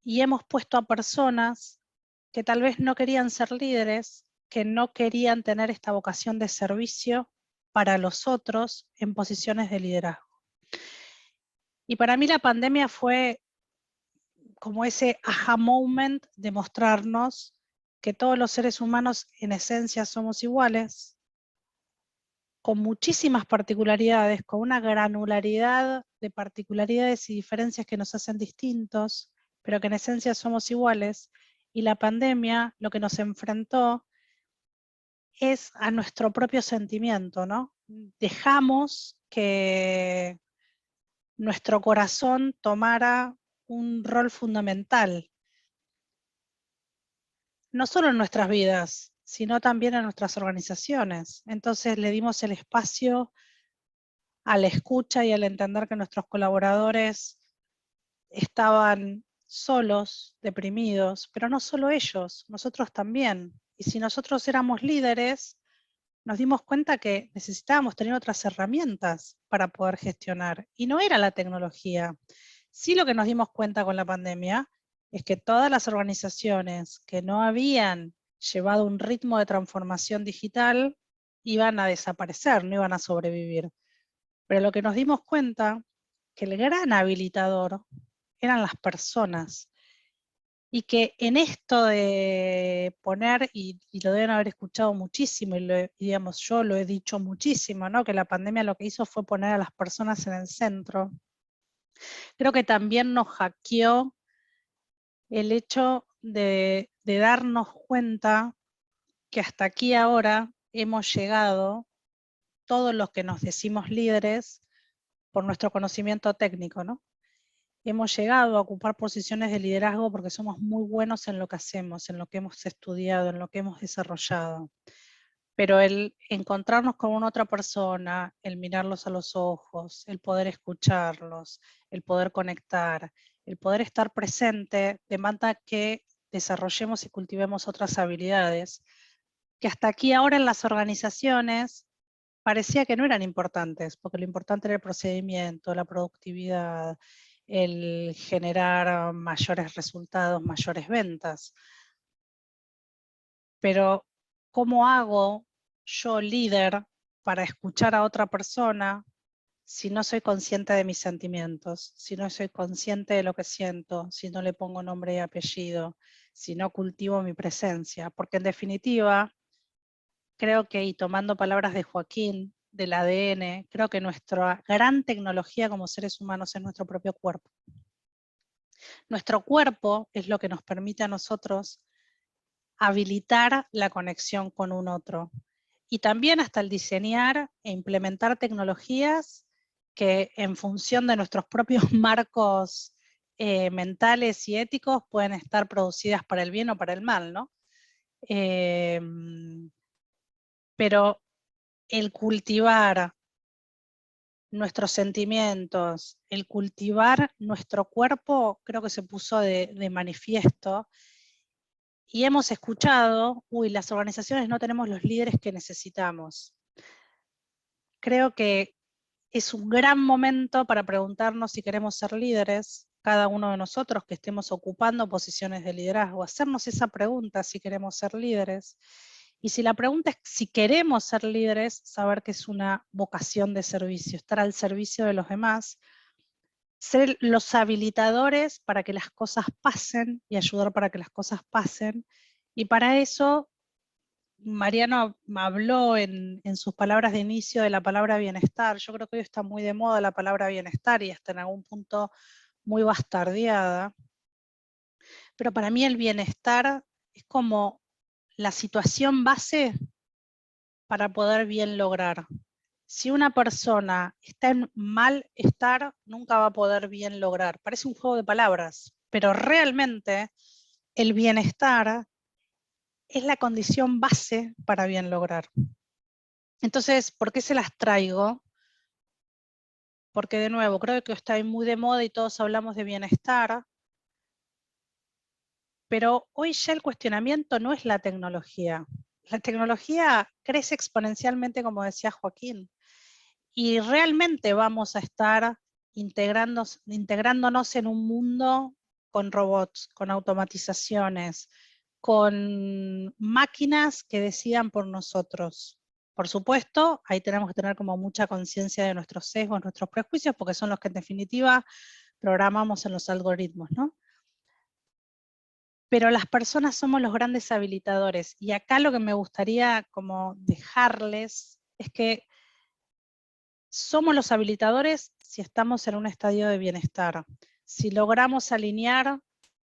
Y hemos puesto a personas que tal vez no querían ser líderes, que no querían tener esta vocación de servicio para los otros en posiciones de liderazgo. Y para mí la pandemia fue como ese aha moment de mostrarnos que todos los seres humanos en esencia somos iguales, con muchísimas particularidades, con una granularidad de particularidades y diferencias que nos hacen distintos, pero que en esencia somos iguales. Y la pandemia lo que nos enfrentó es a nuestro propio sentimiento, ¿no? Dejamos que nuestro corazón tomara un rol fundamental, no solo en nuestras vidas, sino también en nuestras organizaciones. Entonces le dimos el espacio a la escucha y al entender que nuestros colaboradores estaban solos, deprimidos, pero no solo ellos, nosotros también. Y si nosotros éramos líderes, nos dimos cuenta que necesitábamos tener otras herramientas para poder gestionar. Y no era la tecnología. Sí, lo que nos dimos cuenta con la pandemia es que todas las organizaciones que no habían llevado un ritmo de transformación digital iban a desaparecer, no iban a sobrevivir. Pero lo que nos dimos cuenta que el gran habilitador eran las personas. Y que en esto de poner, y lo deben haber escuchado muchísimo, y digamos, yo lo he dicho muchísimo, ¿no? Que la pandemia lo que hizo fue poner a las personas en el centro. Creo que también nos hackeó el hecho de darnos cuenta que hasta aquí ahora hemos llegado, todos los que nos decimos líderes, por nuestro conocimiento técnico, ¿no? Hemos llegado a ocupar posiciones de liderazgo porque somos muy buenos en lo que hacemos, en lo que hemos estudiado, en lo que hemos desarrollado. pero el encontrarnos con una otra persona, el mirarlos a los ojos, el poder escucharlos, el poder conectar, el poder estar presente, demanda que desarrollemos y cultivemos otras habilidades que hasta aquí ahora en las organizaciones parecía que no eran importantes, porque lo importante era el procedimiento, la productividad, el generar mayores resultados, mayores ventas. Pero, ¿cómo hago yo, líder, para escuchar a otra persona si no soy consciente de mis sentimientos, si no soy consciente de lo que siento, si no le pongo nombre y apellido, si no cultivo mi presencia? Porque en definitiva, creo que, y tomando palabras de Joaquín, del ADN, creo que nuestra gran tecnología como seres humanos es nuestro propio cuerpo. Nuestro cuerpo es lo que nos permite a nosotros habilitar la conexión con un otro. Y también hasta el diseñar e implementar tecnologías que en función de nuestros propios marcos mentales y éticos pueden estar producidas para el bien o para el mal, ¿no? Pero el cultivar nuestros sentimientos, el cultivar nuestro cuerpo, creo que se puso de manifiesto. Y hemos escuchado, las organizaciones no tenemos los líderes que necesitamos. Creo que es un gran momento para preguntarnos si queremos ser líderes, cada uno de nosotros que estemos ocupando posiciones de liderazgo, hacernos esa pregunta si queremos ser líderes. Y si la pregunta es si queremos ser líderes, saber que es una vocación de servicio, estar al servicio de los demás, ser los habilitadores para que las cosas pasen y ayudar para que las cosas pasen. Y para eso, Mariano habló en sus palabras de inicio de la palabra bienestar. Yo creo que hoy está muy de moda la palabra bienestar y hasta en algún punto muy bastardeada. Pero para mí el bienestar es como la situación base para poder bien lograr. Si una persona está en malestar, nunca va a poder bien lograr. Parece un juego de palabras, pero realmente el bienestar es la condición base para bien lograr. Entonces, ¿por qué se las traigo? Porque de nuevo, creo que está muy de moda y todos hablamos de bienestar, pero hoy ya el cuestionamiento no es la tecnología. La tecnología crece exponencialmente, como decía Joaquín, y realmente vamos a estar integrándonos en un mundo con robots, con automatizaciones, con máquinas que decidan por nosotros. Por supuesto, ahí tenemos que tener como mucha conciencia de nuestros sesgos, nuestros prejuicios, porque son los que en definitiva programamos en los algoritmos, ¿no? Pero las personas somos los grandes habilitadores, y acá lo que me gustaría como dejarles es que somos los habilitadores si estamos en un estadio de bienestar, si logramos alinear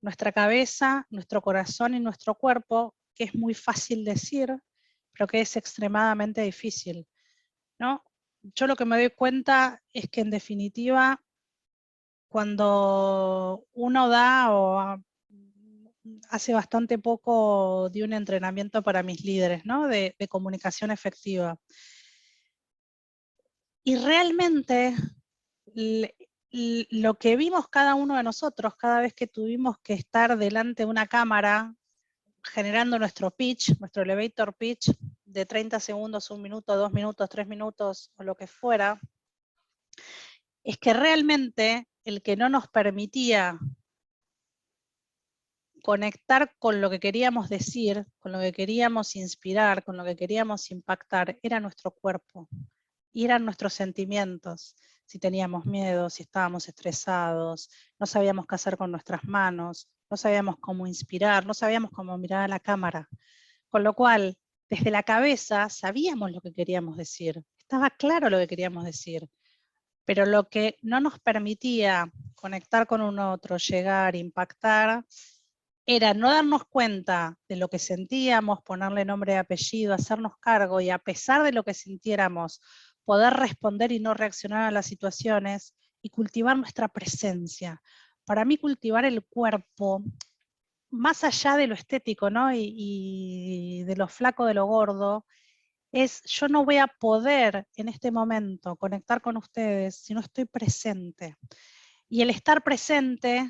nuestra cabeza, nuestro corazón y nuestro cuerpo, que es muy fácil decir, pero que es extremadamente difícil, ¿no? Yo lo que me doy cuenta es que en definitiva, cuando uno da o hace bastante poco di un entrenamiento para mis líderes, ¿no? de comunicación efectiva. Y realmente lo que vimos cada uno de nosotros cada vez que tuvimos que estar delante de una cámara generando nuestro pitch, nuestro elevator pitch de 30 segundos, 1 minuto, 2 minutos, 3 minutos o lo que fuera, es que realmente el que no nos permitía conectar con lo que queríamos decir, con lo que queríamos inspirar, con lo que queríamos impactar, era nuestro cuerpo y eran nuestros sentimientos. Si teníamos miedo, si estábamos estresados, no sabíamos qué hacer con nuestras manos, no sabíamos cómo inspirar, no sabíamos cómo mirar a la cámara. Con lo cual, desde la cabeza sabíamos lo que queríamos decir, estaba claro lo que queríamos decir, pero lo que no nos permitía conectar con un otro, llegar, impactar, era no darnos cuenta de lo que sentíamos, ponerle nombre y apellido, hacernos cargo y a pesar de lo que sintiéramos, poder responder y no reaccionar a las situaciones y cultivar nuestra presencia. Para mí cultivar el cuerpo, más allá de lo estético, ¿no? y de lo flaco, de lo gordo, yo no voy a poder en este momento conectar con ustedes si no estoy presente. Y el estar presente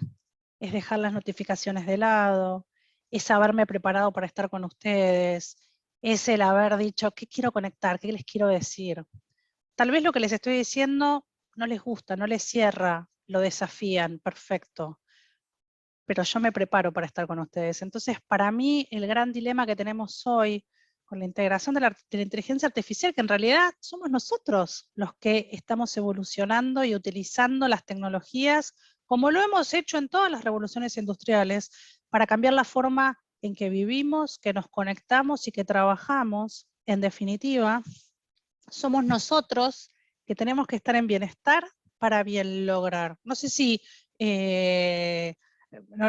es dejar las notificaciones de lado, es haberme preparado para estar con ustedes, es el haber dicho qué quiero conectar, qué les quiero decir. Tal vez lo que les estoy diciendo no les gusta, no les cierra, lo desafían, perfecto. Pero yo me preparo para estar con ustedes. Entonces, para mí, el gran dilema que tenemos hoy con la integración de la inteligencia artificial, que en realidad somos nosotros los que estamos evolucionando y utilizando las tecnologías, como lo hemos hecho en todas las revoluciones industriales, para cambiar la forma en que vivimos, que nos conectamos y que trabajamos. En definitiva, somos nosotros que tenemos que estar en bienestar para bien lograr. No sé si,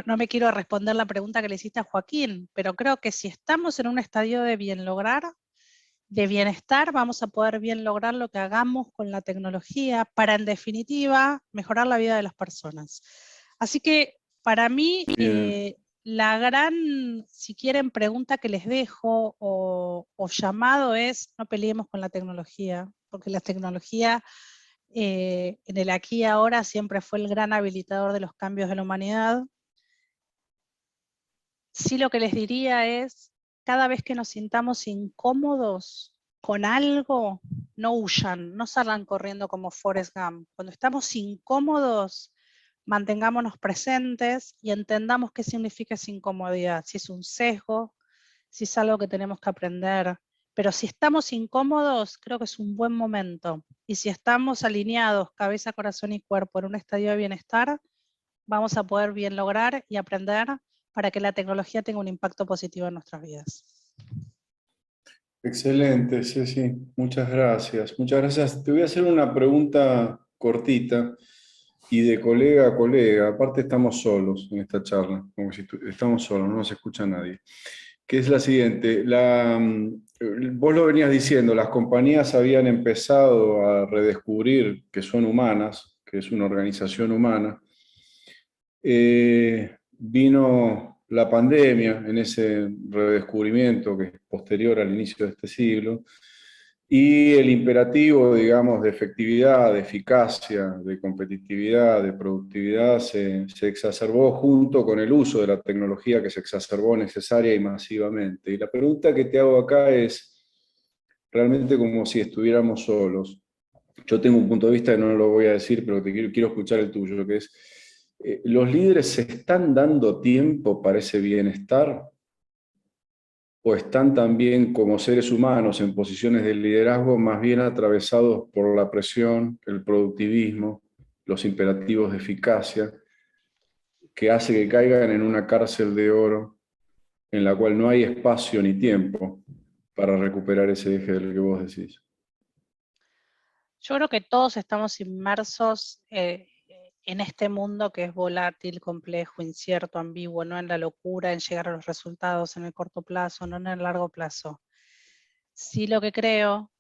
no me quiero responder la pregunta que le hiciste a Joaquín, pero creo que si estamos en un estadio de bien lograr, de bienestar, vamos a poder bien lograr lo que hagamos con la tecnología para, en definitiva, mejorar la vida de las personas. Así que, para mí, la gran, si quieren, pregunta que les dejo o llamado es: no peleemos con la tecnología, porque la tecnología en el aquí y ahora siempre fue el gran habilitador de los cambios de la humanidad. Sí, lo que les diría es, cada vez que nos sintamos incómodos con algo, no huyan, no salgan corriendo como Forrest Gump. Cuando estamos incómodos, mantengámonos presentes y entendamos qué significa esa incomodidad, si es un sesgo, si es algo que tenemos que aprender. Pero si estamos incómodos, creo que es un buen momento. Y si estamos alineados, cabeza, corazón y cuerpo, en un estadio de bienestar, vamos a poder bien lograr y aprender para que la tecnología tenga un impacto positivo en nuestras vidas. Excelente, Ceci. Muchas gracias. Muchas gracias. Te voy a hacer una pregunta cortita y de colega a colega. Aparte estamos solos en esta charla, como si estamos solos, no nos escucha nadie. Que es la siguiente. Vos lo venías diciendo, las compañías habían empezado a redescubrir que son humanas, que es una organización humana. Vino la pandemia en ese redescubrimiento que es posterior al inicio de este siglo, y el imperativo, digamos, de efectividad, de eficacia, de competitividad, de productividad se exacerbó junto con el uso de la tecnología que se exacerbó necesaria y masivamente. Y la pregunta que te hago acá es, realmente como si estuviéramos solos. Yo tengo un punto de vista que no lo voy a decir, pero quiero escuchar el tuyo, que es, ¿los líderes se están dando tiempo para ese bienestar? ¿O están también como seres humanos en posiciones de liderazgo más bien atravesados por la presión, el productivismo, los imperativos de eficacia, que hace que caigan en una cárcel de oro en la cual no hay espacio ni tiempo para recuperar ese eje del que vos decís? Yo creo que todos estamos inmersos en este mundo que es volátil, complejo, incierto, ambiguo, no en la locura, en llegar a los resultados en el corto plazo, no en el largo plazo. Sí, lo que creo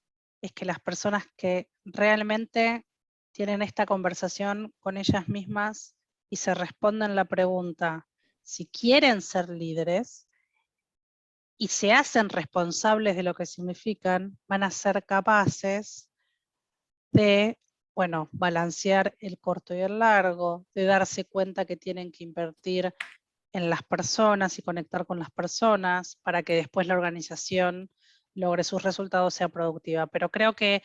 es que las personas que realmente tienen esta conversación con ellas mismas y se responden la pregunta si quieren ser líderes y se hacen responsables de lo que significan, van a ser capaces de, bueno, balancear el corto y el largo, de darse cuenta que tienen que invertir en las personas y conectar con las personas para que después la organización logre sus resultados, sea productiva. Pero creo que,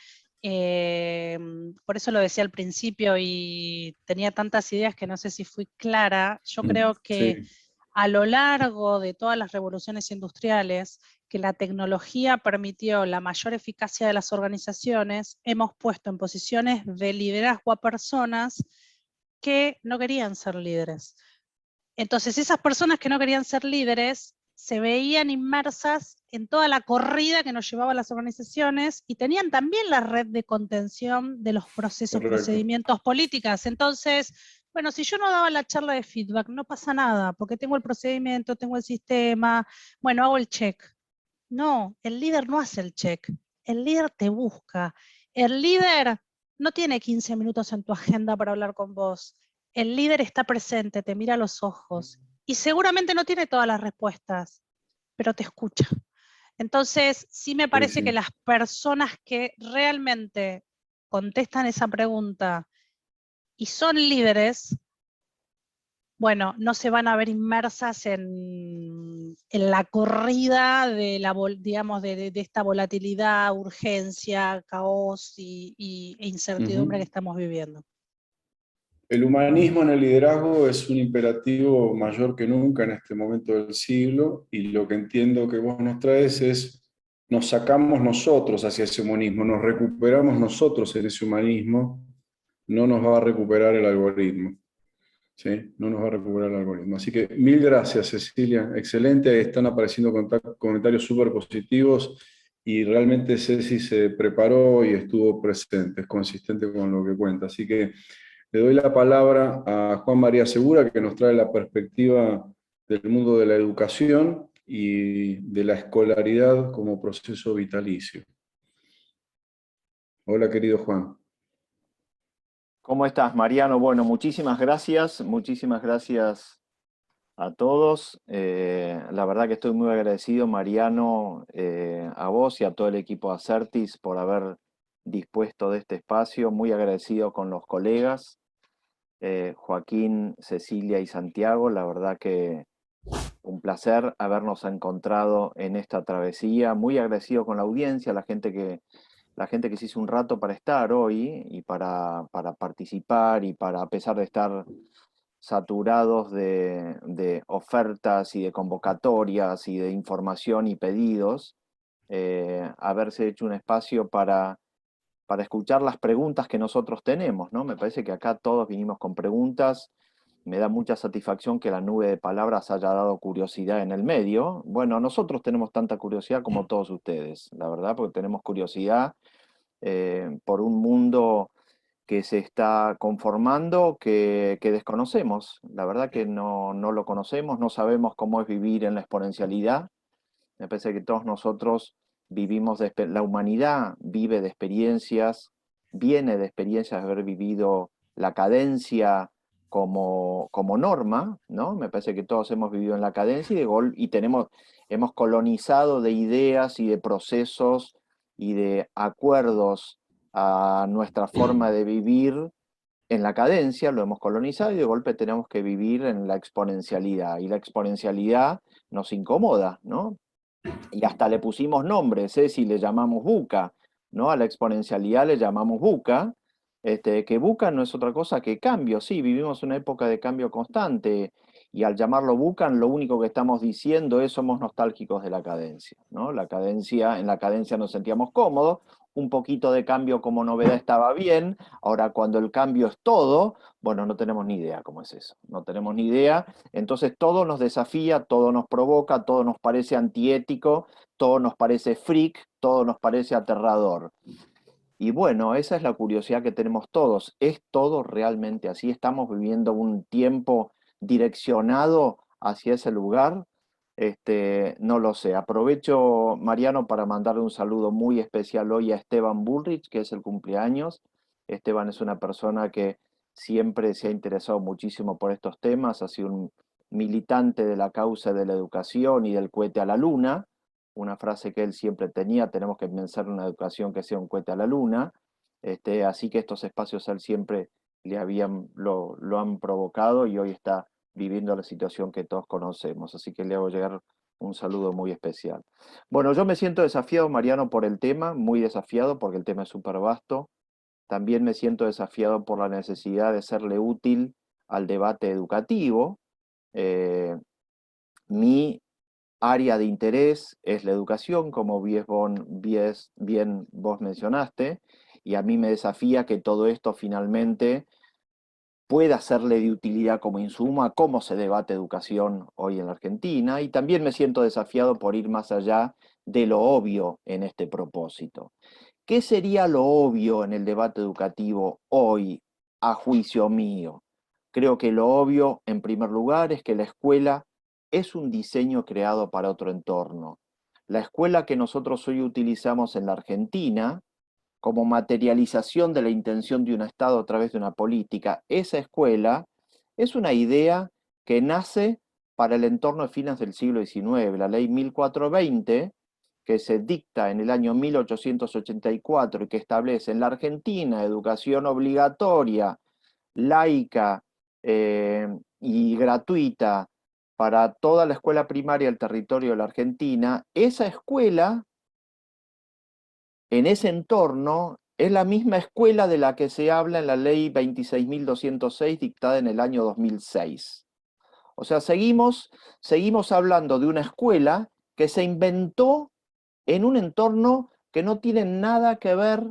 por eso lo decía al principio y tenía tantas ideas que no sé si fui clara, yo creo que Sí. a lo largo de todas las revoluciones industriales, que la tecnología permitió la mayor eficacia de las organizaciones, hemos puesto en posiciones de liderazgo a personas que no querían ser líderes. Entonces, esas personas que no querían ser líderes se veían inmersas en toda la corrida que nos llevaba a las organizaciones y tenían también la red de contención de los procesos, Correcto. procedimientos, políticas. Entonces, bueno, si yo no daba la charla de feedback, no pasa nada, porque tengo el procedimiento, tengo el sistema, bueno, hago el check. No, el líder no hace el check, el líder te busca. El líder no tiene 15 minutos en tu agenda para hablar con vos. El líder está presente, te mira a los ojos y seguramente no tiene todas las respuestas, pero te escucha. Entonces, sí me parece que sí. las personas que realmente contestan esa pregunta y son líderes, bueno, no se van a ver inmersas en la corrida de digamos, de esta volatilidad, urgencia, caos e incertidumbre que estamos viviendo. El humanismo en el liderazgo es un imperativo mayor que nunca en este momento del siglo, y lo que entiendo que vos nos traes es, nos sacamos nosotros hacia ese humanismo, nos recuperamos nosotros en ese humanismo, no nos va a recuperar el algoritmo. ¿Sí? No nos va a recuperar el algoritmo. Así que mil gracias, Cecilia. Excelente, están apareciendo comentarios súper positivos y realmente Ceci se preparó y estuvo presente, es consistente con lo que cuenta. Así que le doy la palabra a Juan María Segura, que nos trae la perspectiva del mundo de la educación y de la escolaridad como proceso vitalicio. Hola, querido Juan. ¿Cómo estás, Mariano? Bueno, muchísimas gracias a todos. La verdad que estoy muy agradecido, Mariano, a vos y a todo el equipo de Acertis por haber dispuesto de este espacio. Muy agradecido con los colegas, Joaquín, Cecilia y Santiago. La verdad que un placer habernos encontrado en esta travesía. Muy agradecido con la audiencia, la gente que se hizo un rato para estar hoy y para participar y para, a pesar de estar saturados de ofertas y de convocatorias y de información y pedidos, haberse hecho un espacio para escuchar las preguntas que nosotros tenemos, ¿no? Me parece que acá todos vinimos con preguntas. Me da mucha satisfacción que la nube de palabras haya dado curiosidad en el medio. Bueno, nosotros tenemos tanta curiosidad como todos ustedes, la verdad, porque tenemos curiosidad por un mundo que se está conformando, que desconocemos. La verdad que no lo conocemos, no sabemos cómo es vivir en la exponencialidad. Me parece que todos nosotros vivimos, la humanidad vive de experiencias, viene de experiencias de haber vivido la cadencia como norma, ¿no? Me parece que todos hemos vivido en la cadencia y hemos colonizado de ideas y de procesos y de acuerdos a nuestra forma de vivir en la cadencia, lo hemos colonizado y de golpe tenemos que vivir en la exponencialidad. Y la exponencialidad nos incomoda, ¿no? Y hasta le pusimos nombres, si le llamamos VUCA, ¿no? A la exponencialidad le llamamos VUCA, que VUCA no es otra cosa que cambio. Sí, vivimos una época de cambio constante, y al llamarlo VUCA, lo único que estamos diciendo es somos nostálgicos de la cadencia, ¿no? En la cadencia nos sentíamos cómodos, un poquito de cambio como novedad estaba bien, ahora cuando el cambio es todo, bueno, no tenemos ni idea cómo es eso, no tenemos ni idea. Entonces todo nos desafía, todo nos provoca, todo nos parece antiético, todo nos parece freak, todo nos parece aterrador. Y bueno, esa es la curiosidad que tenemos todos. ¿Es todo realmente así? ¿Estamos viviendo un tiempo direccionado hacia ese lugar? No lo sé. Aprovecho, Mariano, para mandarle un saludo muy especial hoy a Esteban Bullrich, que es el cumpleaños. Esteban es una persona que siempre se ha interesado muchísimo por estos temas, ha sido un militante de la causa de la educación y del cohete a la luna, una frase que él siempre tenía: tenemos que pensar en una educación que sea un cohete a la luna. Así que estos espacios a él siempre lo han provocado, y hoy está viviendo la situación que todos conocemos. Así que le hago llegar un saludo muy especial. Bueno, yo me siento desafiado, Mariano, por el tema, muy desafiado, porque el tema es súper vasto. También me siento desafiado por la necesidad de serle útil al debate educativo. Mi área de interés es la educación, como bien vos mencionaste, y a mí me desafía que todo esto finalmente pueda serle de utilidad como insumo a cómo se debate educación hoy en la Argentina, y también me siento desafiado por ir más allá de lo obvio en este propósito. ¿Qué sería lo obvio en el debate educativo hoy, a juicio mío? Creo que lo obvio, en primer lugar, es que la escuela es un diseño creado para otro entorno. La escuela que nosotros hoy utilizamos en la Argentina como materialización de la intención de un Estado a través de una política, esa escuela es una idea que nace para el entorno de fines del siglo XIX. La ley 1420 que se dicta en el año 1884 y que establece en la Argentina educación obligatoria, laica y gratuita para toda la escuela primaria del territorio de la Argentina, esa escuela, en ese entorno, es la misma escuela de la que se habla en la ley 26.206 dictada en el año 2006. O sea, seguimos hablando de una escuela que se inventó en un entorno que no tiene nada que ver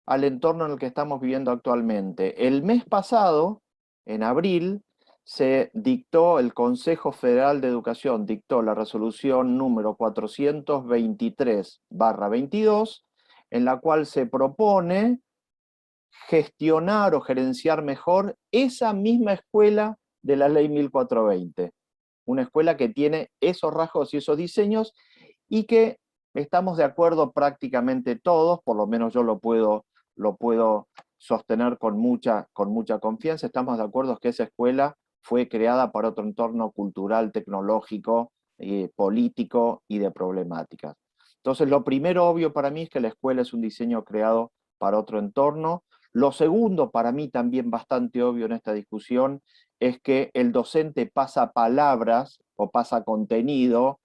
al entorno en el que estamos viviendo actualmente. El mes pasado, en abril, se dictó, el Consejo Federal de Educación dictó la resolución número 423/22, en la cual se propone gestionar o gerenciar mejor esa misma escuela de la ley 1420. Una escuela que tiene esos rasgos y esos diseños y que estamos de acuerdo prácticamente todos, por lo menos yo lo puedo sostener con mucha confianza, estamos de acuerdo que esa escuela fue creada para otro entorno cultural, tecnológico, político y de problemáticas. Entonces, lo primero obvio para mí es que la escuela es un diseño creado para otro entorno. Lo segundo, para mí también bastante obvio en esta discusión, es que el docente pasa palabras o pasa contenido,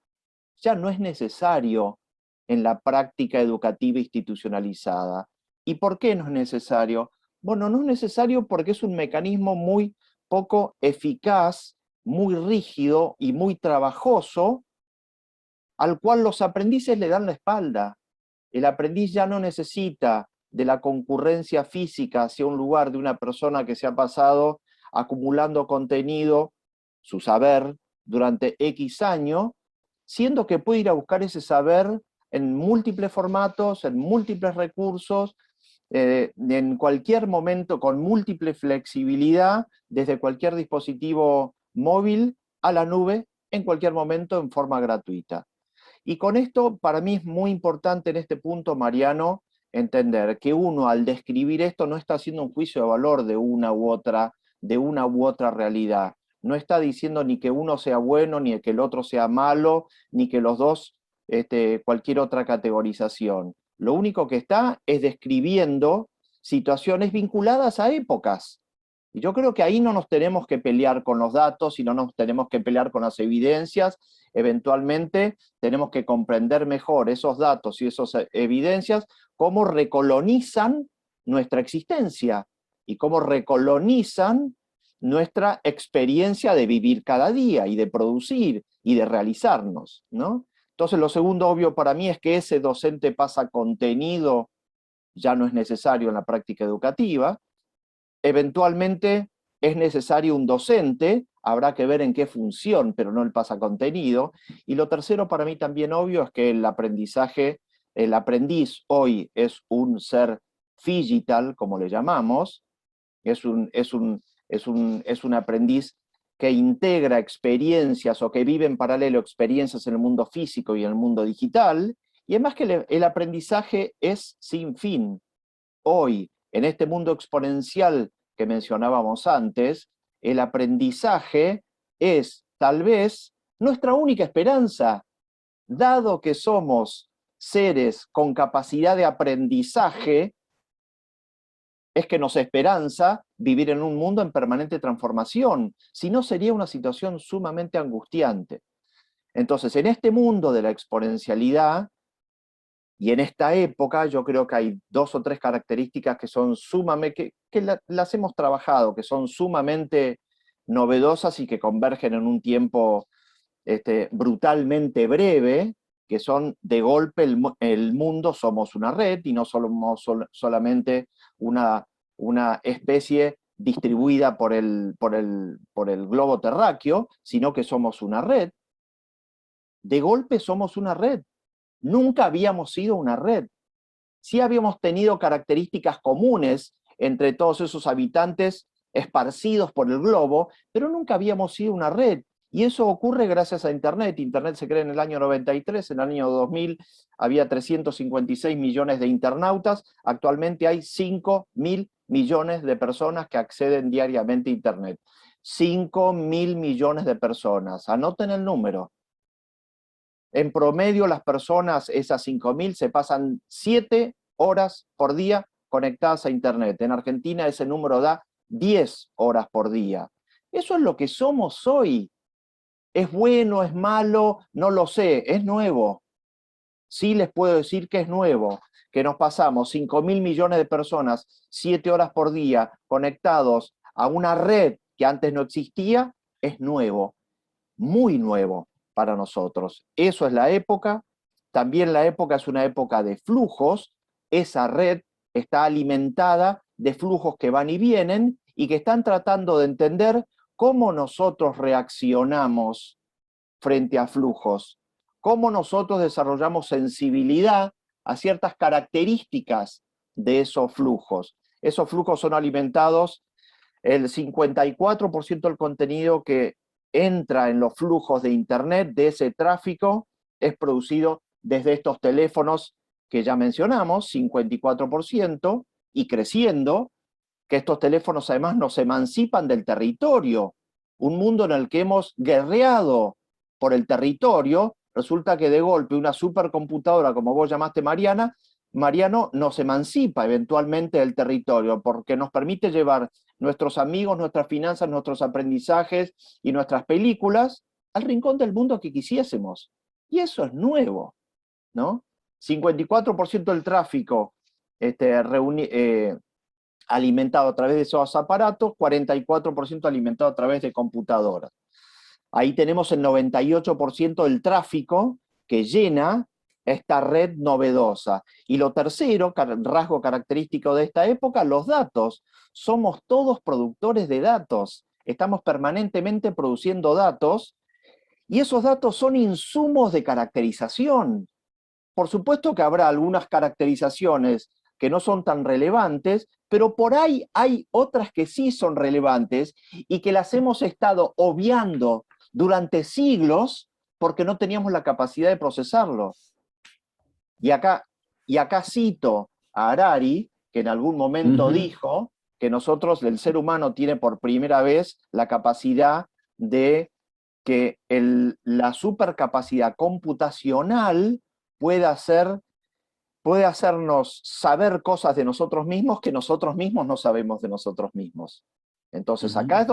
ya no es necesario en la práctica educativa institucionalizada. ¿Y por qué no es necesario? Bueno, no es necesario porque es un mecanismo muy poco eficaz, muy rígido y muy trabajoso, al cual los aprendices le dan la espalda. El aprendiz ya no necesita de la concurrencia física hacia un lugar de una persona que se ha pasado acumulando contenido, su saber, durante X años, siendo que puede ir a buscar ese saber en múltiples formatos, en múltiples recursos, en cualquier momento, con múltiple flexibilidad, desde cualquier dispositivo móvil a la nube, en cualquier momento en forma gratuita. Y con esto, para mí es muy importante en este punto, Mariano, entender que uno al describir esto no está haciendo un juicio de valor de una u otra realidad. No está diciendo ni que uno sea bueno, ni que el otro sea malo, ni que los dos cualquier otra categorización. Lo único que está es describiendo situaciones vinculadas a épocas. Y yo creo que ahí no nos tenemos que pelear con los datos y no nos tenemos que pelear con las evidencias. Eventualmente tenemos que comprender mejor esos datos y esas evidencias, cómo recolonizan nuestra existencia y cómo recolonizan nuestra experiencia de vivir cada día y de producir y de realizarnos, ¿no? Entonces, lo segundo obvio para mí es que ese docente pasa contenido, ya no es necesario en la práctica educativa. Eventualmente es necesario un docente, habrá que ver en qué función, pero no el pasacontenido. Y lo tercero para mí también obvio es que el aprendiz hoy es un ser phygital, como le llamamos, es un aprendiz que integra experiencias o que vive en paralelo experiencias en el mundo físico y en el mundo digital, y además que el aprendizaje es sin fin. Hoy, en este mundo exponencial que mencionábamos antes, el aprendizaje es tal vez nuestra única esperanza, dado que somos seres con capacidad de aprendizaje, es que nos esperanza vivir en un mundo en permanente transformación, si no sería una situación sumamente angustiante. Entonces, en este mundo de la exponencialidad, y en esta época yo creo que hay 2 o 3 características que son sumamente, las hemos trabajado, que son sumamente novedosas y que convergen en un tiempo brutalmente breve, que son de golpe el mundo somos una red y no somos solamente una especie distribuida por el globo terráqueo, sino que somos una red. De golpe somos una red. Nunca habíamos sido una red. Sí habíamos tenido características comunes entre todos esos habitantes esparcidos por el globo, pero nunca habíamos sido una red. Y eso ocurre gracias a Internet. Internet se crea en el año 93, en el año 2000 había 356 millones de internautas, actualmente hay 5.000 millones de personas que acceden diariamente a Internet. 5.000 millones de personas, anoten el número. En promedio las personas, esas 5.000, se pasan 7 horas por día conectadas a Internet. En Argentina ese número da 10 horas por día. Eso es lo que somos hoy. ¿Es bueno, es malo? No lo sé, es nuevo. Sí les puedo decir que es nuevo, que nos pasamos 5.000 millones de personas 7 horas por día conectados a una red que antes no existía, es nuevo, muy nuevo para nosotros. Eso es la época. También la época es una época de flujos. Esa red está alimentada de flujos que van y vienen y que están tratando de entender cómo nosotros reaccionamos frente a flujos, cómo nosotros desarrollamos sensibilidad a ciertas características de esos flujos. Esos flujos son alimentados, el 54% del contenido que entra en los flujos de Internet, de ese tráfico, es producido desde estos teléfonos que ya mencionamos, 54%, y creciendo, que estos teléfonos además nos emancipan del territorio. Un mundo en el que hemos guerreado por el territorio, resulta que de golpe una supercomputadora, como vos llamaste Mariano, nos emancipa eventualmente del territorio, porque nos permite llevar nuestros amigos, nuestras finanzas, nuestros aprendizajes y nuestras películas al rincón del mundo que quisiésemos. Y eso es nuevo, ¿no? 54% del tráfico alimentado a través de esos aparatos, 44% alimentado a través de computadoras. Ahí tenemos el 98% del tráfico que llena esta red novedosa. Y lo tercero, rasgo característico de esta época, los datos. Somos todos productores de datos. Estamos permanentemente produciendo datos y esos datos son insumos de caracterización. Por supuesto que habrá algunas caracterizaciones que no son tan relevantes, pero por ahí hay otras que sí son relevantes y que las hemos estado obviando durante siglos porque no teníamos la capacidad de procesarlo. Y acá cito a Harari, que en algún momento dijo que nosotros, el ser humano, tiene por primera vez la capacidad de que la supercapacidad computacional puede hacernos saber cosas de nosotros mismos que nosotros mismos no sabemos de nosotros mismos. Entonces, acá es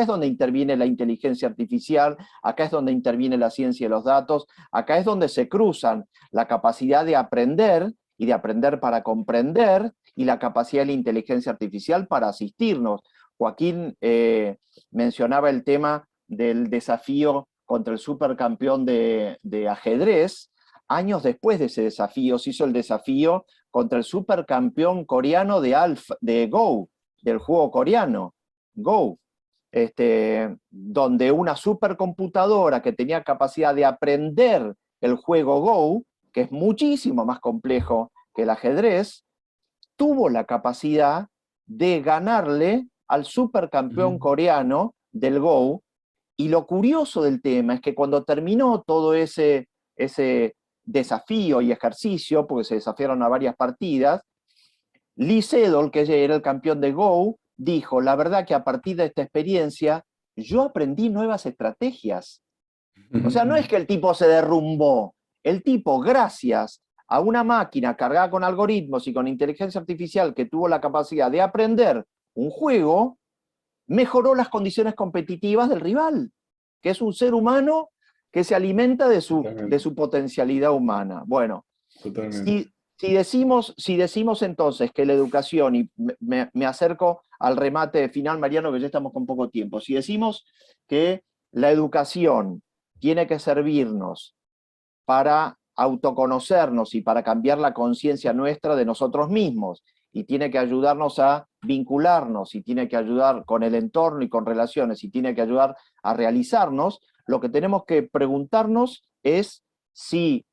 donde interviene la inteligencia artificial, acá es donde interviene la ciencia de los datos, acá es donde se cruzan la capacidad de aprender y de aprender para comprender y la capacidad de la inteligencia artificial para asistirnos. Joaquín mencionaba el tema del desafío contra el supercampeón de ajedrez. Años después de ese desafío, se hizo el desafío contra el supercampeón coreano de Go, del juego coreano, Go, donde una supercomputadora que tenía capacidad de aprender el juego Go, que es muchísimo más complejo que el ajedrez, tuvo la capacidad de ganarle al supercampeón coreano del Go. Y lo curioso del tema es que cuando terminó todo ese desafío y ejercicio, porque se desafiaron a varias partidas, Lee Sedol, que era el campeón de Go, dijo: la verdad que a partir de esta experiencia yo aprendí nuevas estrategias. O sea, no es que el tipo se derrumbó, el tipo, gracias a una máquina cargada con algoritmos y con inteligencia artificial que tuvo la capacidad de aprender un juego, mejoró las condiciones competitivas del rival, que es un ser humano que se alimenta de su potencialidad humana. Bueno, si decimos entonces que la educación, y me acerco al remate final, Mariano, que ya estamos con poco tiempo, si decimos que la educación tiene que servirnos para autoconocernos y para cambiar la conciencia nuestra de nosotros mismos, y tiene que ayudarnos a vincularnos, y tiene que ayudar con el entorno y con relaciones, y tiene que ayudar a realizarnos, lo que tenemos que preguntarnos es si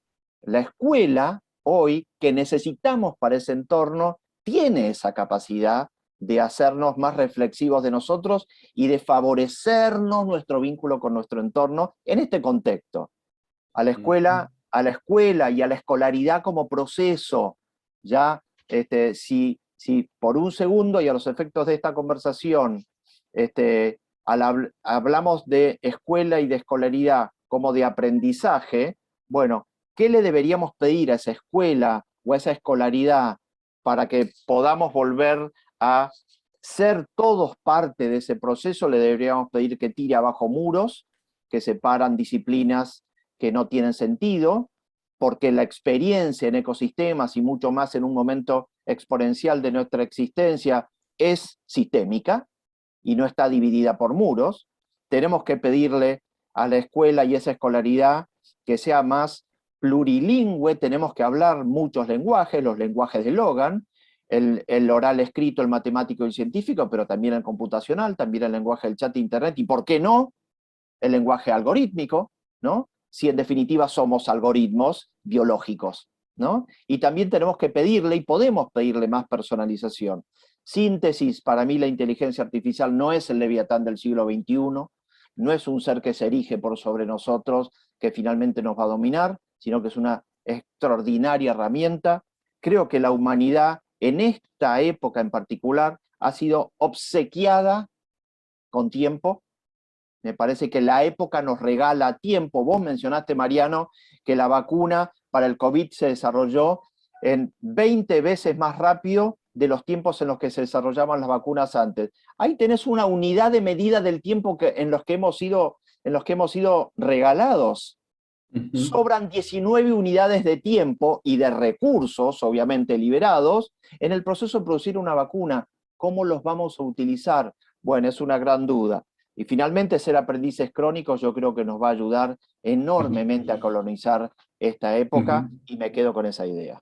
la escuela hoy, que necesitamos para ese entorno, tiene esa capacidad de hacernos más reflexivos de nosotros y de favorecernos nuestro vínculo con nuestro entorno en este contexto. A la escuela y a la escolaridad como proceso, ya, si por un segundo y a los efectos de esta conversación hablamos de escuela y de escolaridad como de aprendizaje, Bueno, ¿qué le deberíamos pedir a esa escuela o a esa escolaridad para que podamos volver a ser todos parte de ese proceso? Le deberíamos pedir que tire abajo muros, que separan disciplinas que no tienen sentido, porque la experiencia en ecosistemas y mucho más en un momento exponencial de nuestra existencia es sistémica y no está dividida por muros. Tenemos que pedirle a la escuela y esa escolaridad que sea más plurilingüe, tenemos que hablar muchos lenguajes, los lenguajes de Logan, el oral escrito, el matemático y el científico, pero también el computacional, también el lenguaje del chat de internet, y ¿por qué no? El lenguaje algorítmico, ¿no? Si en definitiva somos algoritmos biológicos, ¿no? Y también tenemos que pedirle, y podemos pedirle, más personalización. Síntesis, para mí la inteligencia artificial no es el Leviatán del siglo XXI, no es un ser que se erige por sobre nosotros, que finalmente nos va a dominar, sino que es una extraordinaria herramienta. Creo que la humanidad, en esta época en particular, ha sido obsequiada con tiempo. Me parece que la época nos regala tiempo. Vos mencionaste, Mariano, que la vacuna para el COVID se desarrolló en 20 veces más rápido de los tiempos en los que se desarrollaban las vacunas antes. Ahí tenés una unidad de medida del tiempo en los que hemos sido regalados. Sobran 19 unidades de tiempo y de recursos, obviamente liberados, en el proceso de producir una vacuna. ¿Cómo los vamos a utilizar? Bueno, es una gran duda. Y finalmente, ser aprendices crónicos yo creo que nos va a ayudar enormemente a colonizar esta época, y me quedo con esa idea.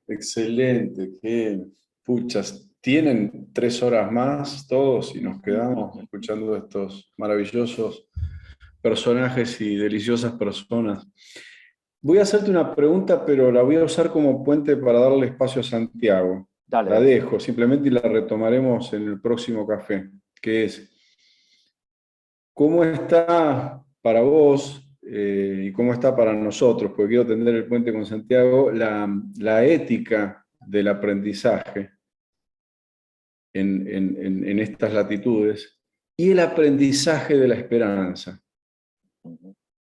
Excelente, qué puchas. Tienen 3 horas más todos y nos quedamos escuchando estos maravillosos personajes y deliciosas personas. Voy a hacerte una pregunta, pero la voy a usar como puente para darle espacio a Santiago. Dale. La dejo simplemente y la retomaremos en el próximo café, que es, ¿cómo está para vos y cómo está para nosotros? Porque quiero tender el puente con Santiago, la ética del aprendizaje en estas latitudes y el aprendizaje de la esperanza.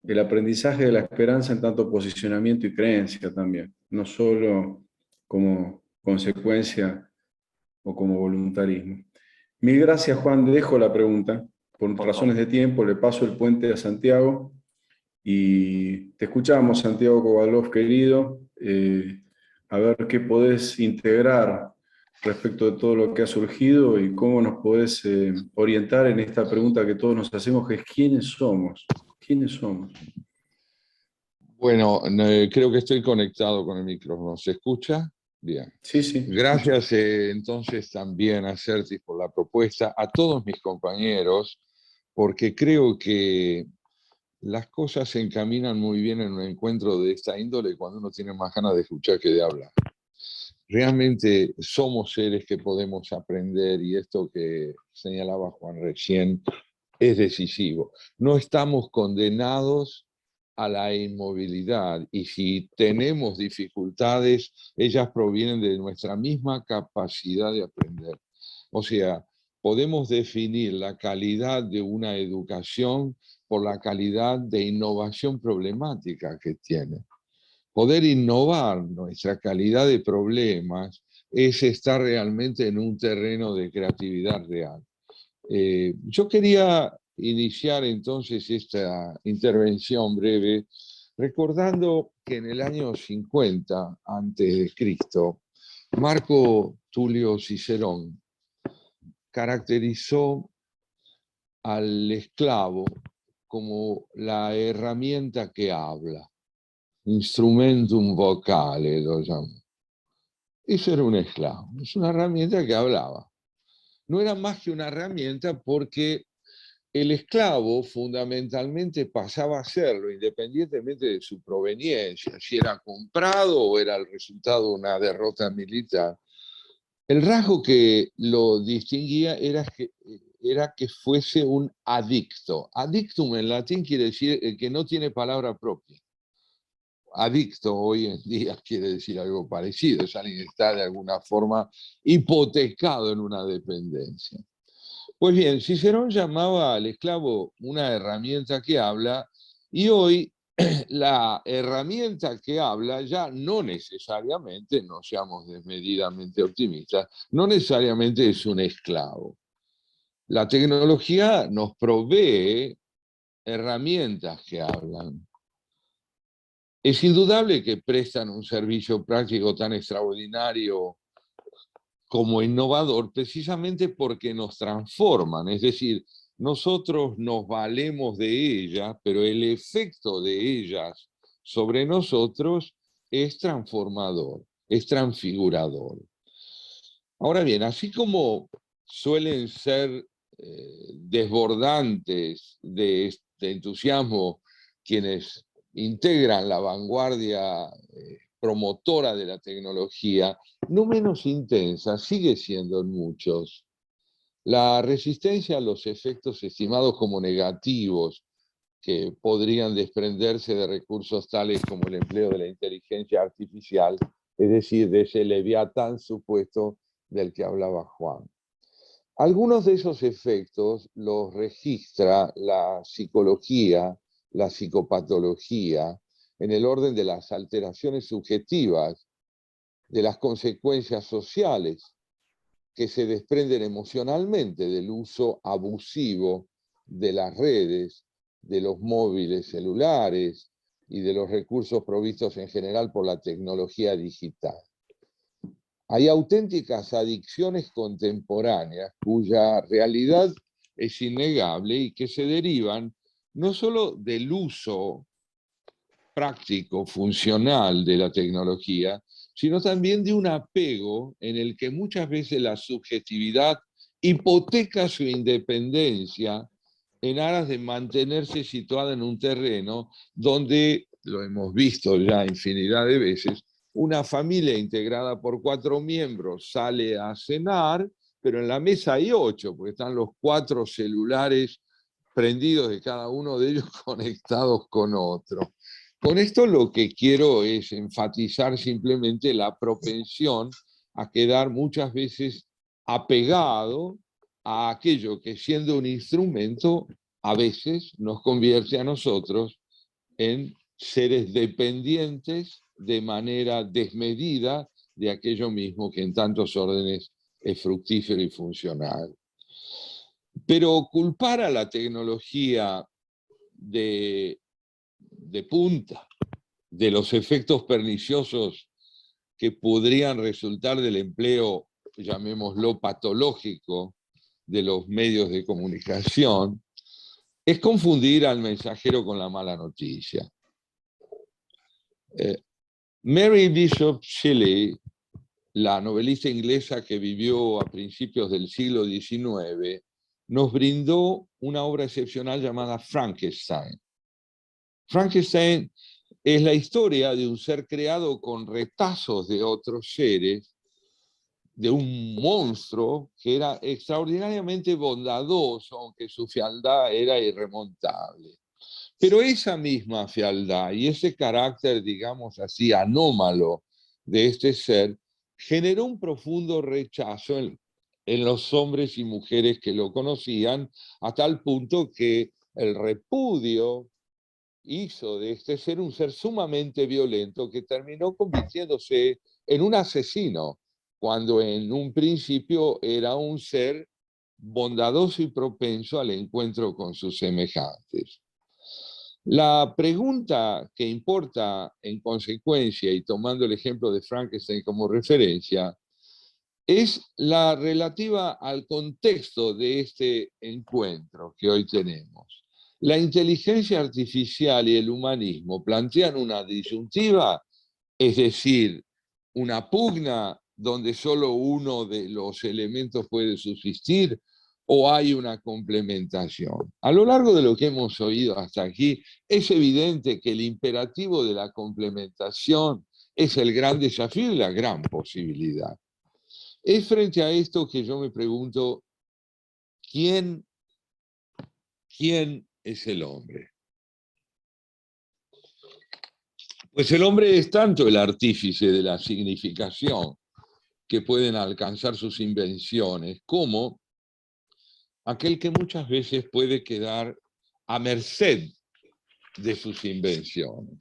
El aprendizaje de la esperanza en tanto posicionamiento y creencia también, no solo como consecuencia o como voluntarismo. Mil gracias, Juan. Dejo la pregunta. Por razones de tiempo le paso el puente a Santiago y te escuchamos, Santiago Kovalov, querido. A ver qué podés integrar respecto de todo lo que ha surgido y cómo nos podés orientar en esta pregunta que todos nos hacemos, que es ¿quiénes somos? ¿Quiénes somos? Bueno, creo que estoy conectado con el micrófono. ¿Se escucha? Bien. Sí, sí. Gracias entonces también a Certis por la propuesta, a todos mis compañeros, porque creo que las cosas se encaminan muy bien en un encuentro de esta índole cuando uno tiene más ganas de escuchar que de hablar. Realmente somos seres que podemos aprender, y esto que señalaba Juan recién es decisivo. No estamos condenados a la inmovilidad, y si tenemos dificultades, ellas provienen de nuestra misma capacidad de aprender. O sea, podemos definir la calidad de una educación por la calidad de innovación problemática que tiene. Poder innovar nuestra calidad de problemas es estar realmente en un terreno de creatividad real. Yo quería iniciar entonces esta intervención breve recordando que en el año 50 a.C., Marco Tulio Cicerón caracterizó al esclavo como la herramienta que habla, instrumentum vocale lo llamó. Eso era un esclavo, es una herramienta que hablaba. No era más que una herramienta porque el esclavo fundamentalmente pasaba a serlo independientemente de su proveniencia, si era comprado o era el resultado de una derrota militar. El rasgo que lo distinguía era que fuese un adicto. Adictum en latín quiere decir que no tiene palabra propia. Adicto hoy en día quiere decir algo parecido, es alguien que está de alguna forma hipotecado en una dependencia. Pues bien, Cicerón llamaba al esclavo una herramienta que habla, y hoy la herramienta que habla ya no necesariamente, no seamos desmedidamente optimistas, no necesariamente es un esclavo. La tecnología nos provee herramientas que hablan. Es indudable que prestan un servicio práctico tan extraordinario como innovador, precisamente porque nos transforman, es decir, nosotros nos valemos de ellas, pero el efecto de ellas sobre nosotros es transformador, es transfigurador. Ahora bien, así como suelen ser desbordantes de entusiasmo quienes integran la vanguardia promotora de la tecnología, no menos intensa sigue siendo en muchos la resistencia a los efectos estimados como negativos que podrían desprenderse de recursos tales como el empleo de la inteligencia artificial, es decir, de ese leviatán supuesto del que hablaba Juan. Algunos de esos efectos los registra la psicología, la psicopatología, en el orden de las alteraciones subjetivas, de las consecuencias sociales que se desprenden emocionalmente del uso abusivo de las redes, de los móviles celulares y de los recursos provistos en general por la tecnología digital. Hay auténticas adicciones contemporáneas cuya realidad es innegable y que se derivan no solo del uso práctico, funcional de la tecnología, sino también de un apego en el que muchas veces la subjetividad hipoteca su independencia en aras de mantenerse situada en un terreno donde, lo hemos visto ya infinidad de veces, una familia integrada por 4 miembros sale a cenar, pero en la mesa hay 8, porque están los 4 celulares prendidos de cada uno de ellos conectados con otro. Con esto lo que quiero es enfatizar simplemente la propensión a quedar muchas veces apegado a aquello que, siendo un instrumento, a veces nos convierte a nosotros en seres dependientes de manera desmedida de aquello mismo que en tantos órdenes es fructífero y funcional. Pero culpar a la tecnología de punta de los efectos perniciosos que podrían resultar del empleo, llamémoslo patológico, de los medios de comunicación, es confundir al mensajero con la mala noticia. Mary Bishop Shelley, la novelista inglesa que vivió a principios del siglo XIX, nos brindó una obra excepcional llamada Frankenstein. Frankenstein es la historia de un ser creado con retazos de otros seres, de un monstruo que era extraordinariamente bondadoso, aunque su fealdad era irremontable. Pero esa misma fealdad y ese carácter, digamos así, anómalo de este ser, generó un profundo rechazo en los hombres y mujeres que lo conocían, a tal punto que el repudio hizo de este ser un ser sumamente violento que terminó convirtiéndose en un asesino, cuando en un principio era un ser bondadoso y propenso al encuentro con sus semejantes. La pregunta que importa en consecuencia, y tomando el ejemplo de Frankenstein como referencia, es la relativa al contexto de este encuentro que hoy tenemos. La inteligencia artificial y el humanismo plantean una disyuntiva, es decir, una pugna donde solo uno de los elementos puede subsistir, o hay una complementación. A lo largo de lo que hemos oído hasta aquí, es evidente que el imperativo de la complementación es el gran desafío y la gran posibilidad. Es frente a esto que yo me pregunto, ¿quién es el hombre? Pues el hombre es tanto el artífice de la significación que pueden alcanzar sus invenciones, como aquel que muchas veces puede quedar a merced de sus invenciones.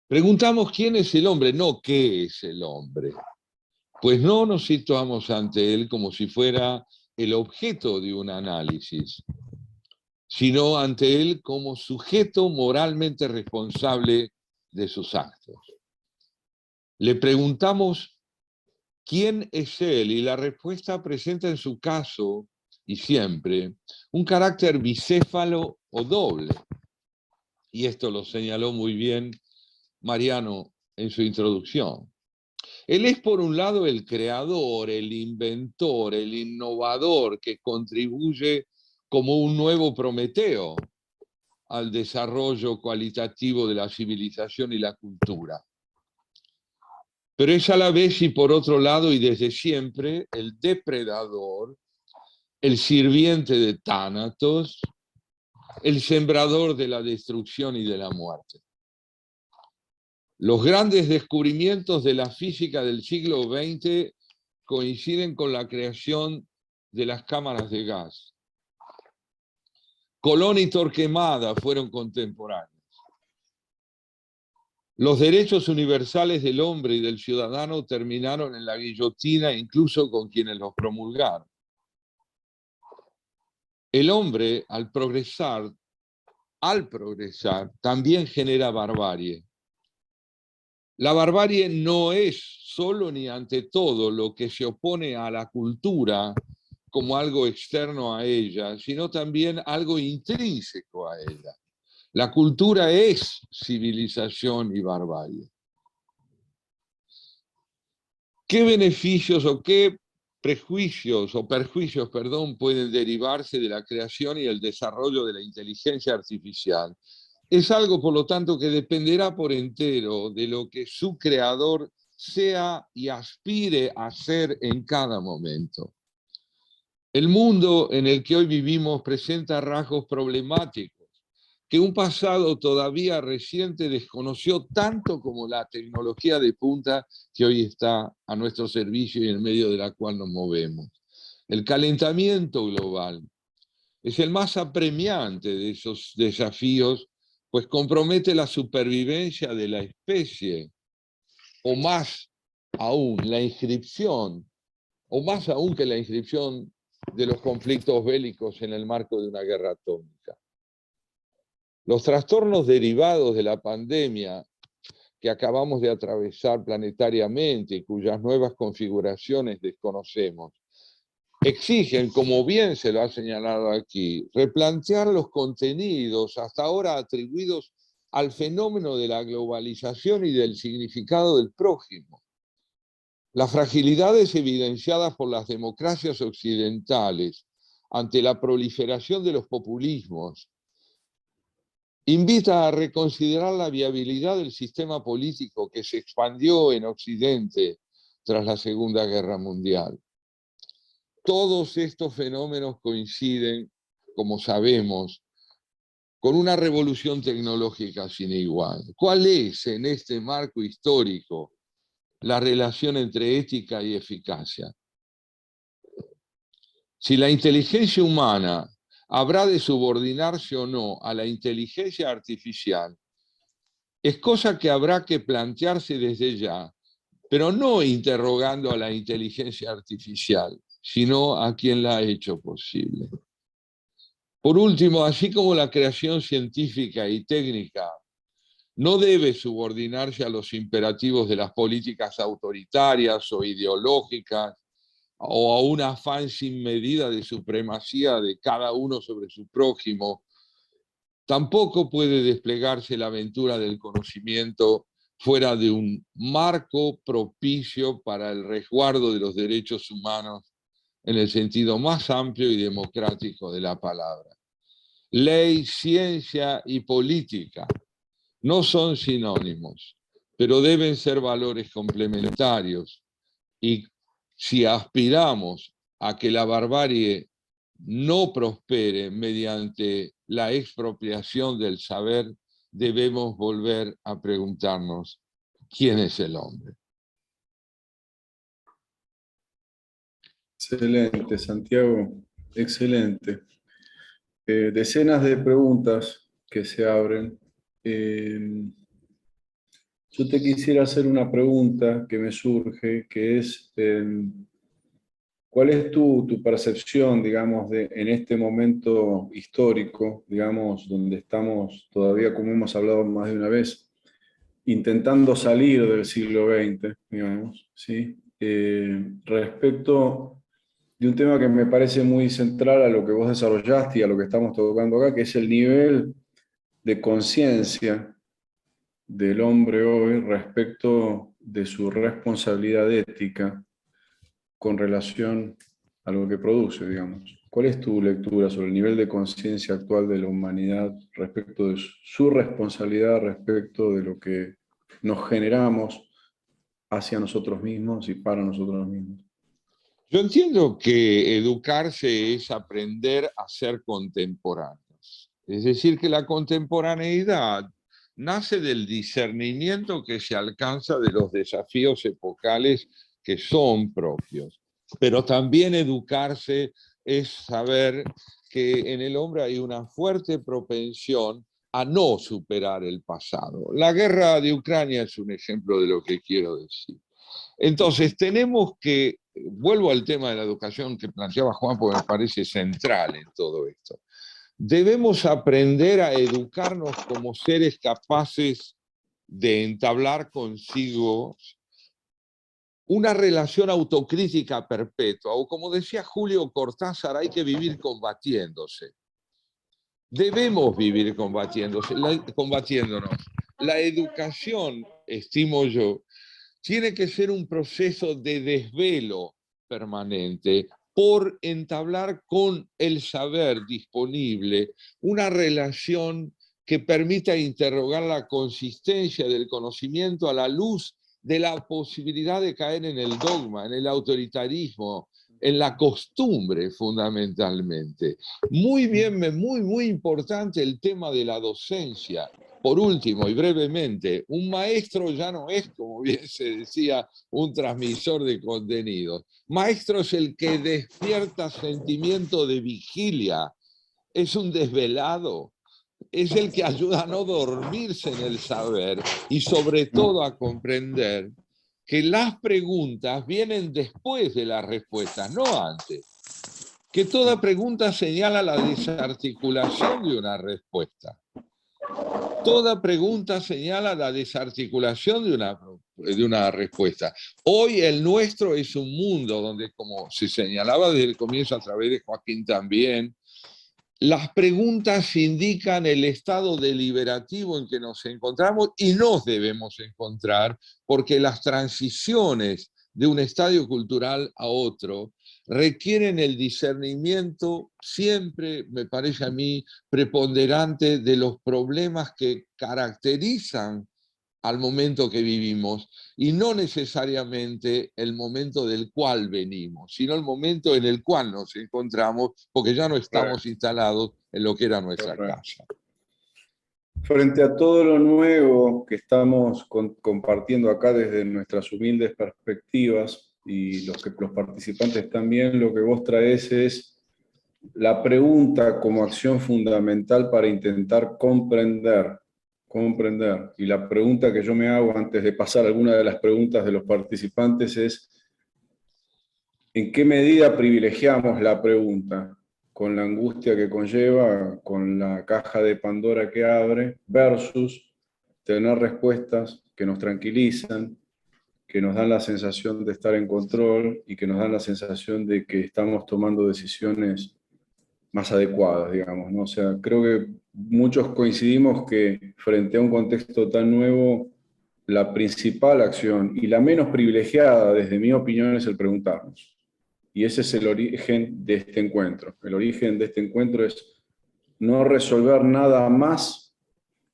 Preguntamos quién es el hombre, no qué es el hombre. Pues no nos situamos ante él como si fuera el objeto de un análisis, sino ante él como sujeto moralmente responsable de sus actos. Le preguntamos quién es él y la respuesta presenta en su caso, y siempre, un carácter bicéfalo o doble. Y esto lo señaló muy bien Mariano en su introducción. Él es, por un lado, el creador, el inventor, el innovador que contribuye como un nuevo Prometeo al desarrollo cualitativo de la civilización y la cultura. Pero es a la vez y por otro lado y desde siempre el depredador, el sirviente de Tánatos, el sembrador de la destrucción y de la muerte. Los grandes descubrimientos de la física del siglo XX coinciden con la creación de las cámaras de gas. Colón y Torquemada fueron contemporáneos. Los derechos universales del hombre y del ciudadano terminaron en la guillotina, incluso con quienes los promulgaron. El hombre, al progresar, también genera barbarie. La barbarie no es solo ni ante todo lo que se opone a la cultura como algo externo a ella, sino también algo intrínseco a ella. La cultura es civilización y barbarie. ¿Qué beneficios o qué perjuicios pueden derivarse de la creación y el desarrollo de la inteligencia artificial? Es algo, por lo tanto, que dependerá por entero de lo que su creador sea y aspire a ser en cada momento. El mundo en el que hoy vivimos presenta rasgos problemáticos que un pasado todavía reciente desconoció tanto como la tecnología de punta que hoy está a nuestro servicio y en medio de la cual nos movemos. El calentamiento global es el más apremiante de esos desafíos, pues compromete la supervivencia de la especie, o más aún, la inscripción, o más aún que la inscripción de los conflictos bélicos en el marco de una guerra atómica. Los trastornos derivados de la pandemia que acabamos de atravesar planetariamente y cuyas nuevas configuraciones desconocemos, exigen, como bien se lo ha señalado aquí, replantear los contenidos hasta ahora atribuidos al fenómeno de la globalización y del significado del prójimo. Las fragilidades evidenciadas por las democracias occidentales ante la proliferación de los populismos invita a reconsiderar la viabilidad del sistema político que se expandió en Occidente tras la Segunda Guerra Mundial. Todos estos fenómenos coinciden, como sabemos, con una revolución tecnológica sin igual. ¿Cuál es, en este marco histórico, la relación entre ética y eficacia? Si la inteligencia humana habrá de subordinarse o no a la inteligencia artificial, es cosa que habrá que plantearse desde ya, pero no interrogando a la inteligencia artificial, sino a quien la ha hecho posible. Por último, así como la creación científica y técnica no debe subordinarse a los imperativos de las políticas autoritarias o ideológicas, o a un afán sin medida de supremacía de cada uno sobre su prójimo, tampoco puede desplegarse la aventura del conocimiento fuera de un marco propicio para el resguardo de los derechos humanos en el sentido más amplio y democrático de la palabra. Ley, ciencia y política no son sinónimos, pero deben ser valores complementarios, y si aspiramos a que la barbarie no prospere mediante la expropiación del saber, debemos volver a preguntarnos quién es el hombre. Excelente, Santiago, excelente. Decenas de preguntas que se abren. Yo te quisiera hacer una pregunta que me surge, que es, ¿cuál es tu percepción, digamos, en este momento histórico, digamos, donde estamos todavía, como hemos hablado más de una vez, intentando salir del siglo XX, digamos, ¿sí? Respecto de un tema que me parece muy central a lo que vos desarrollaste y a lo que estamos tocando acá, que es el nivel de conciencia del hombre hoy respecto de su responsabilidad ética con relación a lo que produce, digamos. ¿Cuál es tu lectura sobre el nivel de conciencia actual de la humanidad respecto de su responsabilidad, respecto de lo que nos generamos hacia nosotros mismos y para nosotros mismos? Yo entiendo que educarse es aprender a ser contemporáneos. Es decir, que la contemporaneidad nace del discernimiento que se alcanza de los desafíos epocales que son propios. Pero también educarse es saber que en el hombre hay una fuerte propensión a no superar el pasado. La guerra de Ucrania es un ejemplo de lo que quiero decir. Entonces, tenemos que, vuelvo al tema de la educación que planteaba Juan, porque me parece central en todo esto. Debemos aprender a educarnos como seres capaces de entablar consigo una relación autocrítica perpetua, o como decía Julio Cortázar, hay que vivir combatiéndose. Debemos vivir combatiéndonos. La educación, estimo yo, tiene que ser un proceso de desvelo permanente por entablar con el saber disponible una relación que permita interrogar la consistencia del conocimiento a la luz de la posibilidad de caer en el dogma, en el autoritarismo, en la costumbre fundamentalmente. Muy importante el tema de la docencia. Por último, y brevemente, un maestro ya no es, como bien se decía, un transmisor de contenidos. Maestro es el que despierta sentimiento de vigilia, es un desvelado, es el que ayuda a no dormirse en el saber y sobre todo a comprender que las preguntas vienen después de las respuestas, no antes. Que toda pregunta señala la desarticulación de una respuesta. Toda pregunta señala la desarticulación de una respuesta. Hoy el nuestro es un mundo donde, como se señalaba desde el comienzo a través de Joaquín también, las preguntas indican el estado deliberativo en que nos encontramos y nos debemos encontrar, porque las transiciones de un estadio cultural a otro requieren el discernimiento siempre, me parece a mí, preponderante de los problemas que caracterizan al momento que vivimos y no necesariamente el momento del cual venimos, sino el momento en el cual nos encontramos, porque ya no estamos instalados en lo que era nuestra casa. Frente a todo lo nuevo que estamos compartiendo acá desde nuestras humildes perspectivas, y los participantes también, lo que vos traes es la pregunta como acción fundamental para intentar comprender. Y la pregunta que yo me hago antes de pasar a alguna de las preguntas de los participantes es: ¿en qué medida privilegiamos la pregunta? Con la angustia que conlleva, con la caja de Pandora que abre, versus tener respuestas que nos tranquilizan, que nos dan la sensación de estar en control y que nos dan la sensación de que estamos tomando decisiones más adecuadas, digamos, ¿no? O sea, creo que muchos coincidimos que frente a un contexto tan nuevo, la principal acción y la menos privilegiada, desde mi opinión, es el preguntarnos. Y ese es el origen de este encuentro. El origen de este encuentro es no resolver nada más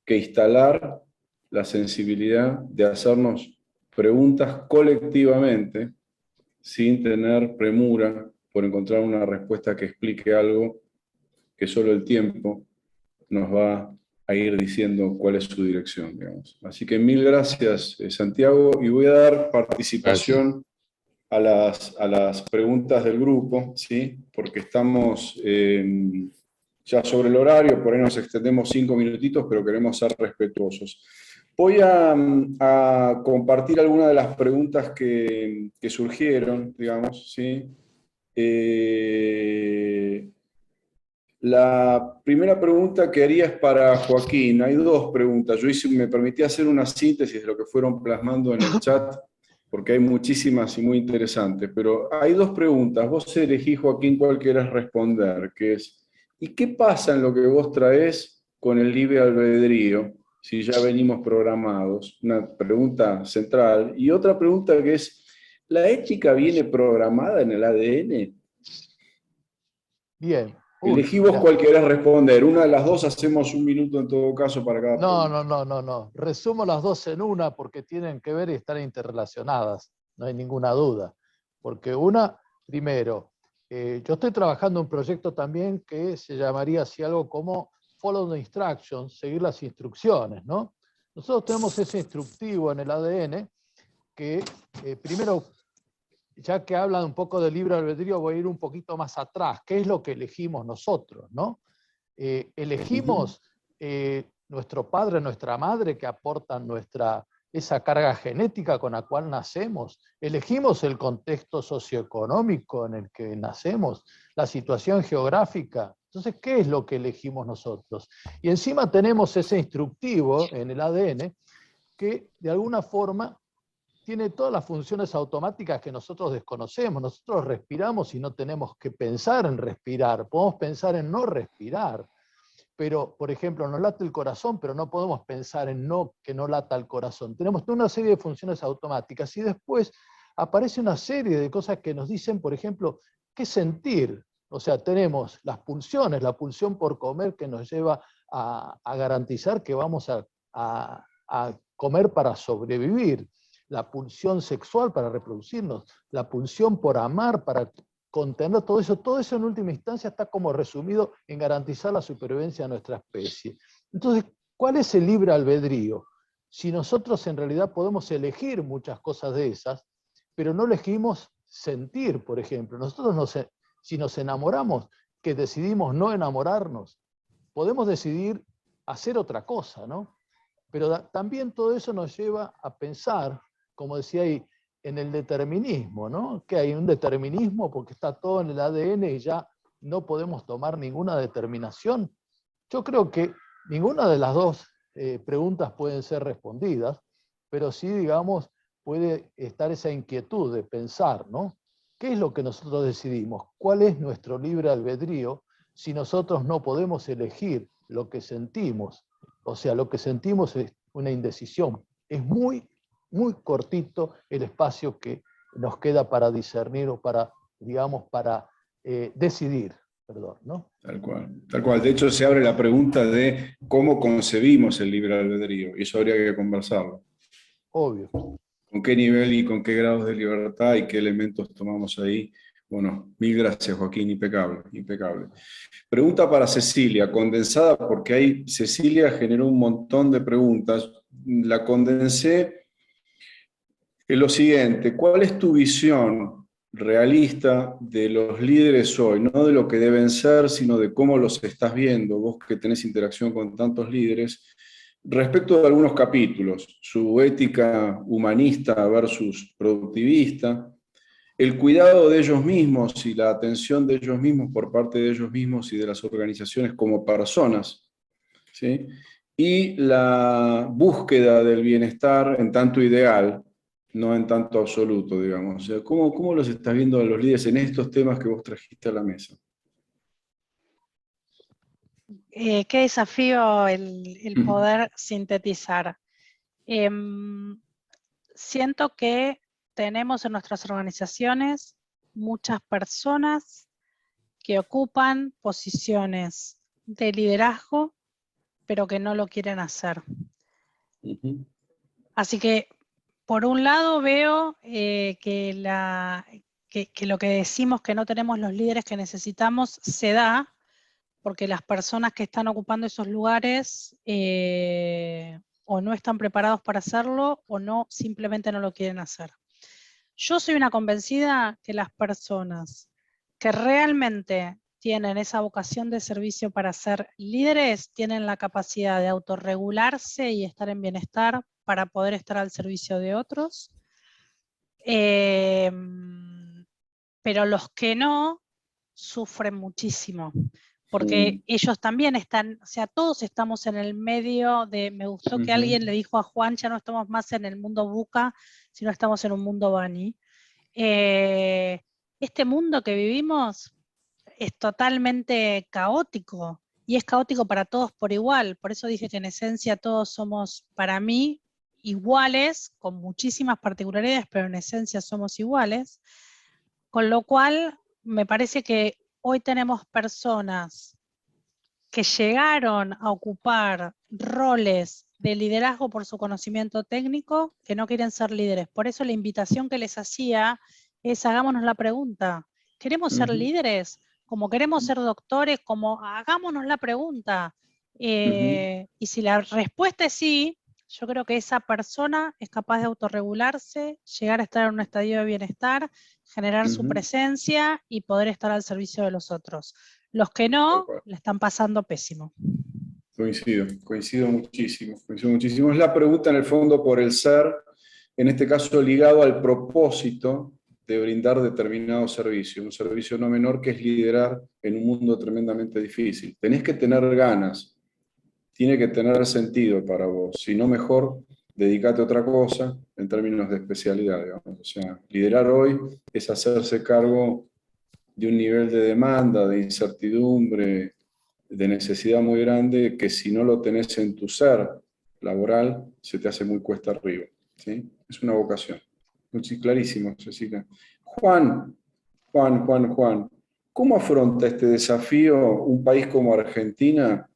que instalar la sensibilidad de hacernos preguntas colectivamente, sin tener premura por encontrar una respuesta que explique algo que solo el tiempo nos va a ir diciendo cuál es su dirección, digamos. Así que mil gracias, Santiago, y voy a dar participación a las preguntas del grupo, ¿sí? Porque estamos ya sobre el horario, por ahí nos extendemos 5 minutitos, pero queremos ser respetuosos. Voy a compartir algunas de las preguntas que surgieron, digamos, ¿sí? La primera pregunta que haría es para Joaquín. Hay dos preguntas. Me permití hacer una síntesis de lo que fueron plasmando en el chat, porque hay muchísimas y muy interesantes. Pero hay dos preguntas. Vos elegís, Joaquín, cuál querés responder, que es, ¿y qué pasa en lo que vos traés con el libre albedrío, si ya venimos programados? Una pregunta central. Y otra pregunta que es, ¿la ética viene programada en el ADN? Bien. Elegí vos Mirá. cuál querés responder. Una de las dos, hacemos un minuto en todo caso para cada pregunta. No. Resumo las dos en una porque tienen que ver y están interrelacionadas, no hay ninguna duda. Porque una, primero, yo estoy trabajando en un proyecto también que se llamaría así algo como Follow the Instructions, seguir las instrucciones, ¿no? Nosotros tenemos ese instructivo en el ADN que, primero, ya que hablan un poco del libre albedrío, voy a ir un poquito más atrás. ¿Qué es lo que elegimos nosotros, no? Elegimos nuestro padre, nuestra madre, que aportan esa carga genética con la cual nacemos. Elegimos el contexto socioeconómico en el que nacemos, la situación geográfica. Entonces, ¿qué es lo que elegimos nosotros? Y encima tenemos ese instructivo en el ADN que de alguna forma tiene todas las funciones automáticas que nosotros desconocemos. Nosotros respiramos y no tenemos que pensar en respirar, podemos pensar en no respirar. Pero, por ejemplo, nos late el corazón, pero no podemos pensar en que no lata el corazón. Tenemos toda una serie de funciones automáticas y después aparece una serie de cosas que nos dicen, por ejemplo, qué sentir. O sea, tenemos las pulsiones, la pulsión por comer que nos lleva a garantizar que vamos a comer para sobrevivir, la pulsión sexual para reproducirnos, la pulsión por amar para contener todo eso en última instancia está como resumido en garantizar la supervivencia de nuestra especie. Entonces, ¿cuál es el libre albedrío? Si nosotros en realidad podemos elegir muchas cosas de esas, pero no elegimos sentir, por ejemplo. Nosotros si nos enamoramos, que decidimos no enamorarnos, podemos decidir hacer otra cosa, ¿no? Pero también todo eso nos lleva a pensar, como decía ahí, en el determinismo, ¿no? Que hay un determinismo porque está todo en el ADN y ya no podemos tomar ninguna determinación. Yo creo que ninguna de las dos preguntas pueden ser respondidas, pero sí, digamos, puede estar esa inquietud de pensar, ¿no? ¿Qué es lo que nosotros decidimos? ¿Cuál es nuestro libre albedrío si nosotros no podemos elegir lo que sentimos? O sea, lo que sentimos es una indecisión. Es muy cortito el espacio que nos queda para discernir o para, digamos, para decidir, perdón, ¿no? Tal cual, tal cual. De hecho, se abre la pregunta de cómo concebimos el libre albedrío, y eso habría que conversarlo. Obvio. ¿Con qué nivel y con qué grados de libertad y qué elementos tomamos ahí? Bueno, mil gracias, Joaquín, impecable, impecable. Pregunta para Cecilia, condensada, porque ahí Cecilia generó un montón de preguntas. La condensé en lo siguiente: ¿cuál es tu visión realista de los líderes hoy? No de lo que deben ser, sino de cómo los estás viendo, vos que tenés interacción con tantos líderes, respecto de algunos capítulos: su ética humanista versus productivista, el cuidado de ellos mismos y la atención de ellos mismos por parte de ellos mismos y de las organizaciones como personas, ¿sí? Y la búsqueda del bienestar en tanto ideal, no en tanto absoluto, digamos. O sea, ¿cómo los estás viendo a los líderes en estos temas que vos trajiste a la mesa? Qué desafío el poder sintetizar. Siento que tenemos en nuestras organizaciones muchas personas que ocupan posiciones de liderazgo, pero que no lo quieren hacer. Así que, por un lado, veo que lo que decimos que no tenemos los líderes que necesitamos se da porque las personas que están ocupando esos lugares o no están preparados para hacerlo o simplemente no lo quieren hacer. Yo soy una convencida que las personas que realmente tienen esa vocación de servicio para ser líderes, tienen la capacidad de autorregularse y estar en bienestar para poder estar al servicio de otros. Pero los que no, sufren muchísimo, porque ellos también están, o sea, todos estamos en el medio de, me gustó que alguien le dijo a Juan, ya no estamos más en el mundo buca, sino estamos en un mundo Bani. Este mundo que vivimos es totalmente caótico, y es caótico para todos por igual, por eso dije que en esencia todos somos, para mí, iguales, con muchísimas particularidades, pero en esencia somos iguales, con lo cual me parece que hoy tenemos personas que llegaron a ocupar roles de liderazgo por su conocimiento técnico, que no quieren ser líderes. Por eso la invitación que les hacía es: hagámonos la pregunta, ¿queremos ser líderes? Como queremos ser doctores, como hagámonos la pregunta. Y si la respuesta es sí, yo creo que esa persona es capaz de autorregularse, llegar a estar en un estadio de bienestar, generar su presencia y poder estar al servicio de los otros. Los que no, le están pasando pésimo. Coincido muchísimo, Es la pregunta en el fondo por el ser, en este caso ligado al propósito de brindar determinado servicio, un servicio no menor que es liderar en un mundo tremendamente difícil. Tenés que tener ganas, tiene que tener sentido para vos, si no mejor dedicate a otra cosa en términos de especialidad, digamos. O sea, liderar hoy es hacerse cargo de un nivel de demanda, de incertidumbre, de necesidad muy grande, que si no lo tenés en tu ser laboral, se te hace muy cuesta arriba, ¿sí? Es una vocación. Sí, clarísimo, Cecilia. Juan, ¿cómo afronta este desafío un país como Argentina,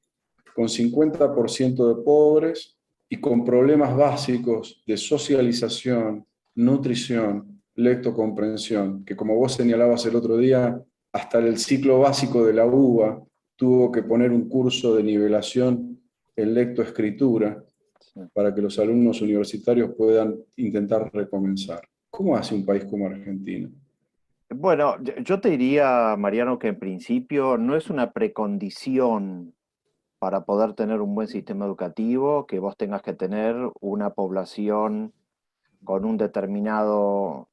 con 50% de pobres y con problemas básicos de socialización, nutrición, lectocomprensión, que como vos señalabas el otro día, hasta el ciclo básico de la UBA tuvo que poner un curso de nivelación en lectoescritura para que los alumnos universitarios puedan intentar recomenzar? ¿Cómo hace un país como Argentina? Bueno, yo te diría, Mariano, que en principio no es una precondición para poder tener un buen sistema educativo que vos tengas que tener una población con un determinado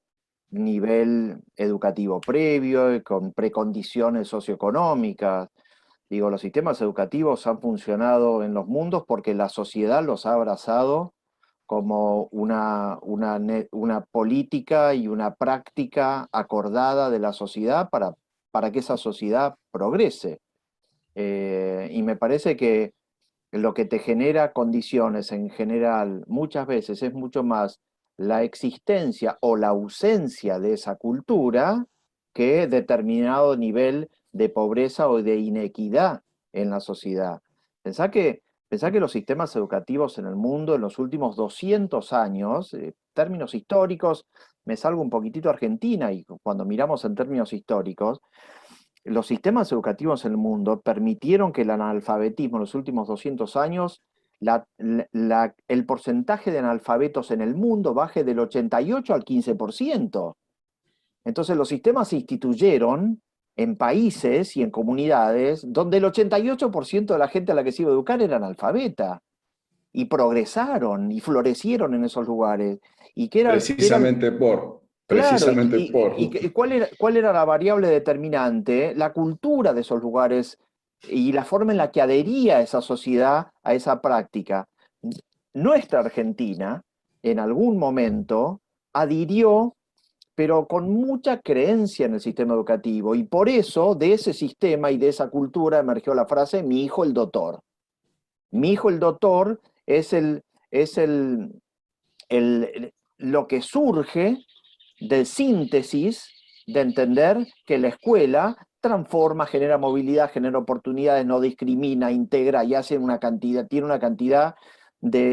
nivel educativo previo y con precondiciones socioeconómicas. Digo, los sistemas educativos han funcionado en los mundos porque la sociedad los ha abrazado como una política y una práctica acordada de la sociedad para que esa sociedad progrese. Y me parece que lo que te genera condiciones en general muchas veces es mucho más la existencia o la ausencia de esa cultura que determinado nivel de pobreza o de inequidad en la sociedad. Pensá que los sistemas educativos en el mundo en los últimos 200 años, términos históricos, me salgo un poquitito a Argentina y cuando miramos en términos históricos, los sistemas educativos en el mundo permitieron que el analfabetismo en los últimos 200 años, el porcentaje de analfabetos en el mundo baje del 88 al 15%. Entonces los sistemas se instituyeron en países y en comunidades donde el 88% de la gente a la que se iba a educar era analfabeta. Y progresaron y florecieron en esos lugares. Y que era, precisamente por... Claro, y ¿cuál era la variable determinante? La cultura de esos lugares y la forma en la que adhería esa sociedad a esa práctica. Nuestra Argentina, en algún momento, adhirió, pero con mucha creencia en el sistema educativo, y por eso de ese sistema y de esa cultura emergió la frase "mi hijo el doctor". Mi hijo el doctor es lo que surge de síntesis de entender que la escuela transforma, genera movilidad, genera oportunidades, no discrimina, integra y hace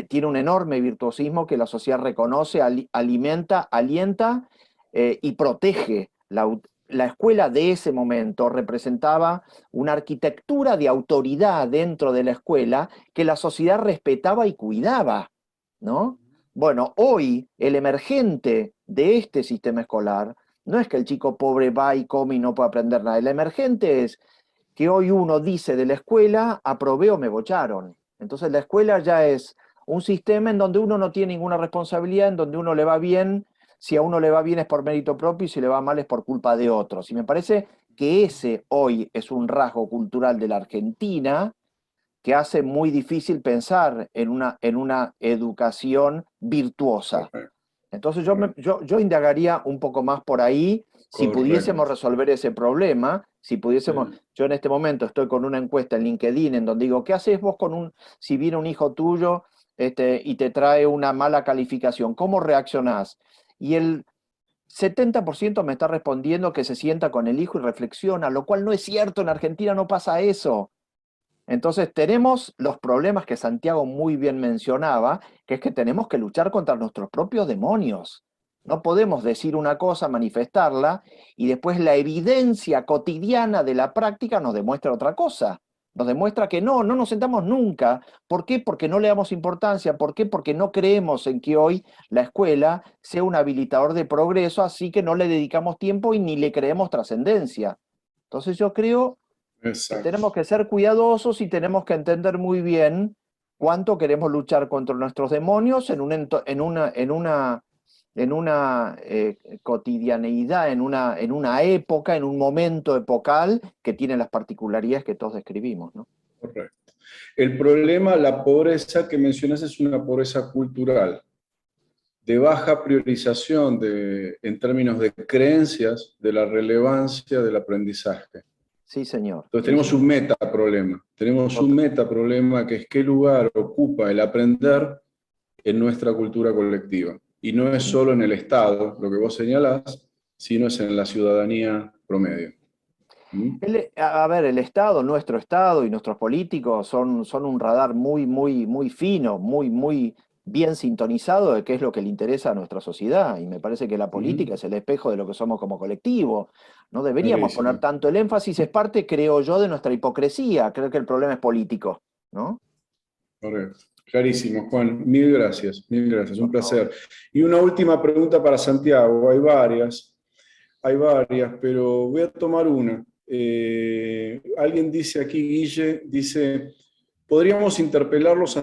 tiene un enorme virtuosismo que la sociedad reconoce, alimenta, alienta y protege. La escuela de ese momento representaba una arquitectura de autoridad dentro de la escuela que la sociedad respetaba y cuidaba, ¿no? Bueno, hoy el emergente de este sistema escolar no es que el chico pobre va y come y no puede aprender nada. El emergente es que hoy uno dice de la escuela, aprobé o me bocharon. Entonces la escuela ya es un sistema en donde uno no tiene ninguna responsabilidad, en donde uno le va bien, si a uno le va bien es por mérito propio y si le va mal es por culpa de otros. Y me parece que ese hoy es un rasgo cultural de la Argentina que hace muy difícil pensar en una educación virtuosa. Entonces yo indagaría un poco más por ahí, si pudiésemos resolver ese problema, si pudiésemos, yo en este momento estoy con una encuesta en LinkedIn en donde digo, ¿qué haces vos si viene un hijo tuyo y te trae una mala calificación? ¿Cómo reaccionás? Y el 70% me está respondiendo que se sienta con el hijo y reflexiona, lo cual no es cierto, en Argentina no pasa eso. Entonces tenemos los problemas que Santiago muy bien mencionaba, que es que tenemos que luchar contra nuestros propios demonios. No podemos decir una cosa, manifestarla, y después la evidencia cotidiana de la práctica nos demuestra otra cosa. Nos demuestra que no nos sentamos nunca. ¿Por qué? Porque no le damos importancia. ¿Por qué? Porque no creemos en que hoy la escuela sea un habilitador de progreso, así que no le dedicamos tiempo y ni le creemos trascendencia. Entonces yo creo que tenemos que ser cuidadosos y tenemos que entender muy bien cuánto queremos luchar contra nuestros demonios en una cotidianeidad, en una época, en un momento epocal que tiene las particularidades que todos describimos, ¿no? Correcto. El problema, la pobreza que mencionas es una pobreza cultural, de baja priorización en términos de creencias de la relevancia del aprendizaje. Sí, señor. Entonces tenemos un metaproblema. Tenemos un metaproblema que es qué lugar ocupa el aprender en nuestra cultura colectiva. Y no es solo en el Estado, lo que vos señalás, sino es en la ciudadanía promedio. A ver, el Estado, nuestro Estado y nuestros políticos son un radar muy, muy, muy fino, muy, muy bien sintonizado de qué es lo que le interesa a nuestra sociedad. Y me parece que la política es el espejo de lo que somos como colectivo. No deberíamos poner tanto el énfasis, es parte, creo yo, de nuestra hipocresía. Creo que el problema es político, ¿no? Correcto. Clarísimo, Juan. Mil gracias, un placer. Y una última pregunta para Santiago. Hay varias, pero voy a tomar una. Alguien dice aquí, Guille, dice, ¿podríamos interpelarnos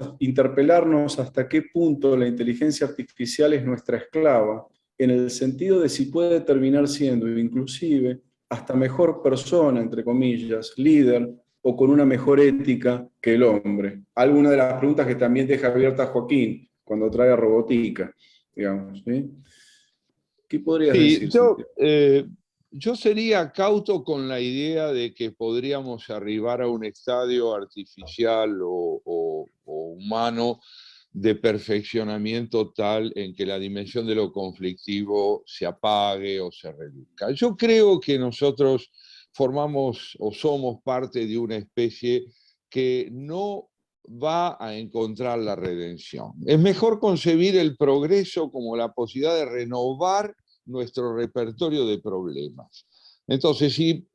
hasta qué punto la inteligencia artificial es nuestra esclava, en el sentido de si puede terminar siendo inclusive hasta mejor persona, entre comillas, líder, o con una mejor ética que el hombre? Alguna de las preguntas que también deja abierta Joaquín cuando trae robótica, digamos, ¿sí? ¿Qué podrías decir? Yo sería cauto con la idea de que podríamos arribar a un estadio artificial o humano de perfeccionamiento tal en que la dimensión de lo conflictivo se apague o se reduzca. Yo creo que nosotros formamos o somos parte de una especie que no va a encontrar la redención. Es mejor concebir el progreso como la posibilidad de renovar nuestro repertorio de problemas. Entonces, si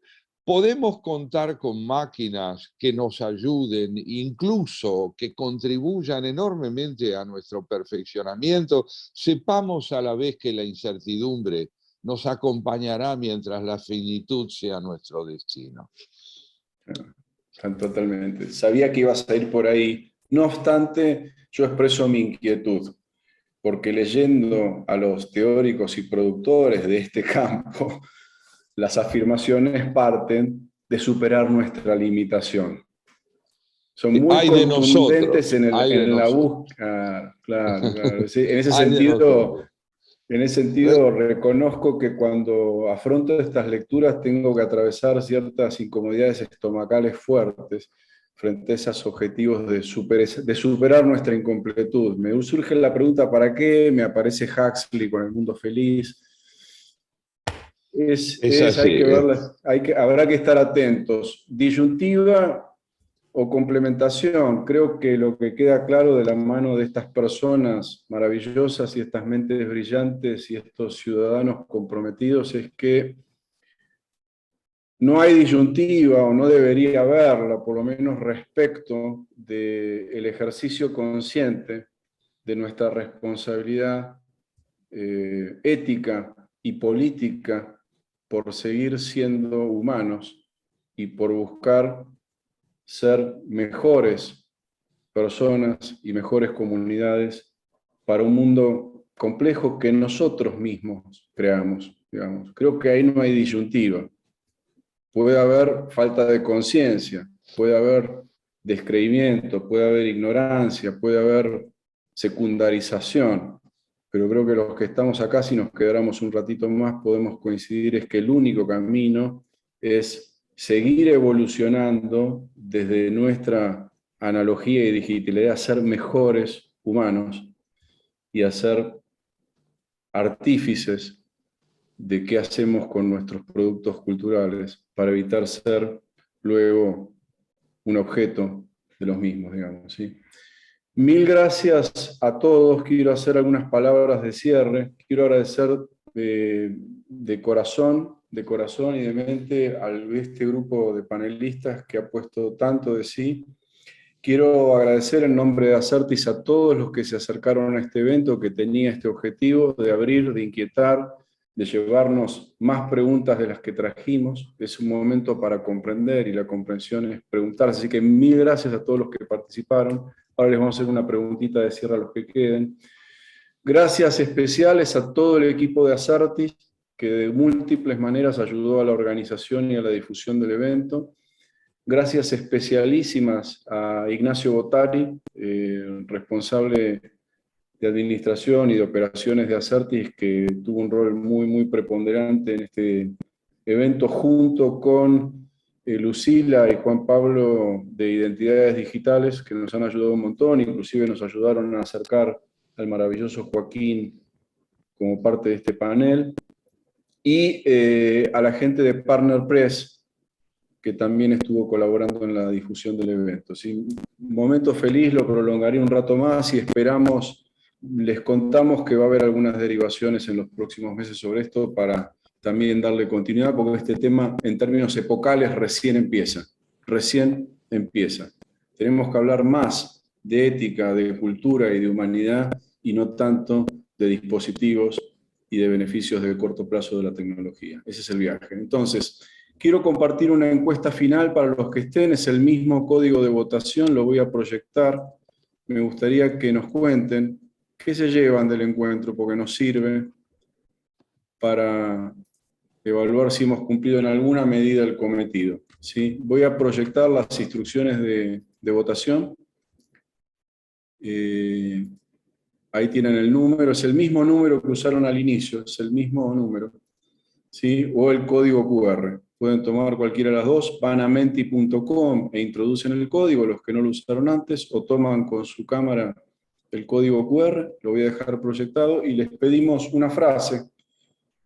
podemos contar con máquinas que nos ayuden, incluso que contribuyan enormemente a nuestro perfeccionamiento, sepamos a la vez que la incertidumbre nos acompañará mientras la finitud sea nuestro destino. Totalmente. Sabía que ibas a ir por ahí. No obstante, yo expreso mi inquietud, porque leyendo a los teóricos y productores de este campo, las afirmaciones parten de superar nuestra limitación. Son muy contundentes en la búsqueda. Claro. Sí, en ese sentido, reconozco que cuando afronto estas lecturas tengo que atravesar ciertas incomodidades estomacales fuertes frente a esos objetivos de superar nuestra incompletud. Me surge la pregunta ¿para qué? Me aparece Huxley con El Mundo Feliz. Hay que verla, habrá que estar atentos. Disyuntiva o complementación. Creo que lo que queda claro de la mano de estas personas maravillosas y estas mentes brillantes y estos ciudadanos comprometidos es que no hay disyuntiva o no debería haberla, por lo menos respecto del ejercicio consciente de nuestra responsabilidad ética y política por seguir siendo humanos y por buscar ser mejores personas y mejores comunidades para un mundo complejo que nosotros mismos creamos, digamos. Creo que ahí no hay disyuntiva. Puede haber falta de conciencia, puede haber descreimiento, puede haber ignorancia, puede haber secundarización, pero creo que los que estamos acá, si nos quedáramos un ratito más, podemos coincidir es que el único camino es seguir evolucionando desde nuestra analogía y digitalidad a ser mejores humanos y a ser artífices de qué hacemos con nuestros productos culturales para evitar ser luego un objeto de los mismos, digamos, ¿sí? Mil gracias a todos. Quiero hacer algunas palabras de cierre. Quiero agradecer de corazón y de mente a este grupo de panelistas que ha puesto tanto de sí. Quiero agradecer en nombre de Acertis a todos los que se acercaron a este evento que tenía este objetivo de abrir, de inquietar, de llevarnos más preguntas de las que trajimos. Es un momento para comprender y la comprensión es preguntarse. Así que mil gracias a todos los que participaron. Ahora les vamos a hacer una preguntita de cierre a los que queden. Gracias especiales a todo el equipo de Acertis, que de múltiples maneras ayudó a la organización y a la difusión del evento. Gracias especialísimas a Ignacio Bottari, responsable de administración y de operaciones de Acertis, que tuvo un rol muy preponderante en este evento, junto con Lucila y Juan Pablo de Identidades Digitales, que nos han ayudado un montón, inclusive nos ayudaron a acercar al maravilloso Joaquín como parte de este panel, y a la gente de Partner Press, que también estuvo colaborando en la difusión del evento. ¿Sí? Un momento feliz, lo prolongaré un rato más y esperamos, les contamos que va a haber algunas derivaciones en los próximos meses sobre esto para también darle continuidad, porque este tema en términos epocales recién empieza. Tenemos que hablar más de ética, de cultura y de humanidad y no tanto de dispositivos y de beneficios de corto plazo de la tecnología. Ese es el viaje. Entonces, quiero compartir una encuesta final para los que estén, es el mismo código de votación, lo voy a proyectar. Me gustaría que nos cuenten qué se llevan del encuentro, porque nos sirve para evaluar si hemos cumplido en alguna medida el cometido. ¿Sí? Voy a proyectar las instrucciones de votación. Ahí tienen el número, es el mismo número que usaron al inicio, es el mismo número. ¿Sí? O el código QR. Pueden tomar cualquiera de las dos, van a menti.com e introducen el código, los que no lo usaron antes, o toman con su cámara el código QR, lo voy a dejar proyectado, y les pedimos una frase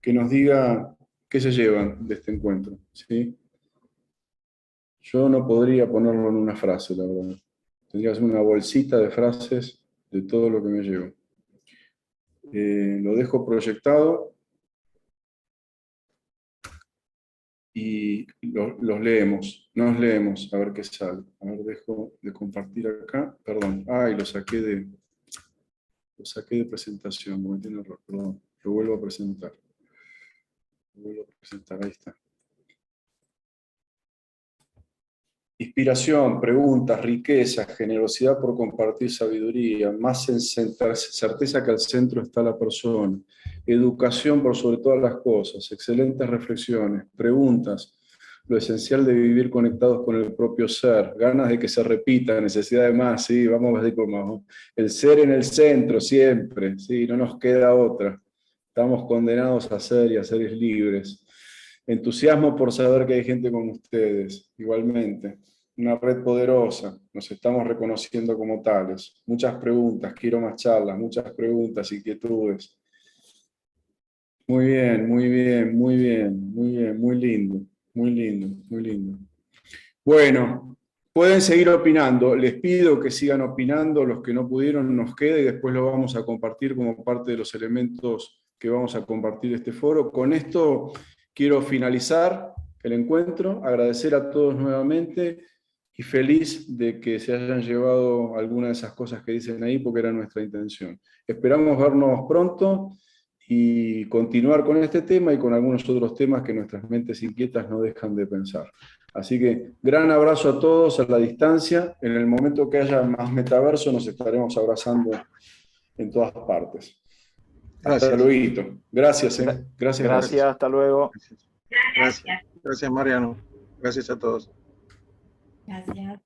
que nos diga qué se llevan de este encuentro. ¿Sí? Yo no podría ponerlo en una frase, la verdad. Tendría que ser una bolsita de frases de todo lo que me llevo. Lo dejo proyectado. Y los leemos, nos leemos, a ver qué sale. A ver, dejo de compartir acá, perdón, lo saqué de presentación, cometí un error, perdón, lo vuelvo a presentar. Ahí está. Inspiración, preguntas, riqueza, generosidad por compartir sabiduría, más certeza que al centro está la persona, educación por sobre todas las cosas, excelentes reflexiones, preguntas, lo esencial de vivir conectados con el propio ser, ganas de que se repita, necesidad de más, sí, vamos a decir como el ser en el centro siempre, sí, no nos queda otra, estamos condenados a ser y a seres libres. Entusiasmo por saber que hay gente como ustedes, igualmente. Una red poderosa, nos estamos reconociendo como tales. Muchas preguntas, quiero más charlas, muchas preguntas, inquietudes. Muy bien, muy lindo. Bueno, pueden seguir opinando. Les pido que sigan opinando, los que no pudieron nos queda y después lo vamos a compartir como parte de los elementos que vamos a compartir este foro. Con esto quiero finalizar el encuentro, agradecer a todos nuevamente y feliz de que se hayan llevado algunas de esas cosas que dicen ahí porque era nuestra intención. Esperamos vernos pronto y continuar con este tema y con algunos otros temas que nuestras mentes inquietas no dejan de pensar. Así que gran abrazo a todos a la distancia. En el momento que haya más metaverso nos estaremos abrazando en todas partes. Gracias. Hasta luego. Gracias. Gracias, hasta luego. Gracias. Gracias, Mariano. Gracias a todos. Gracias.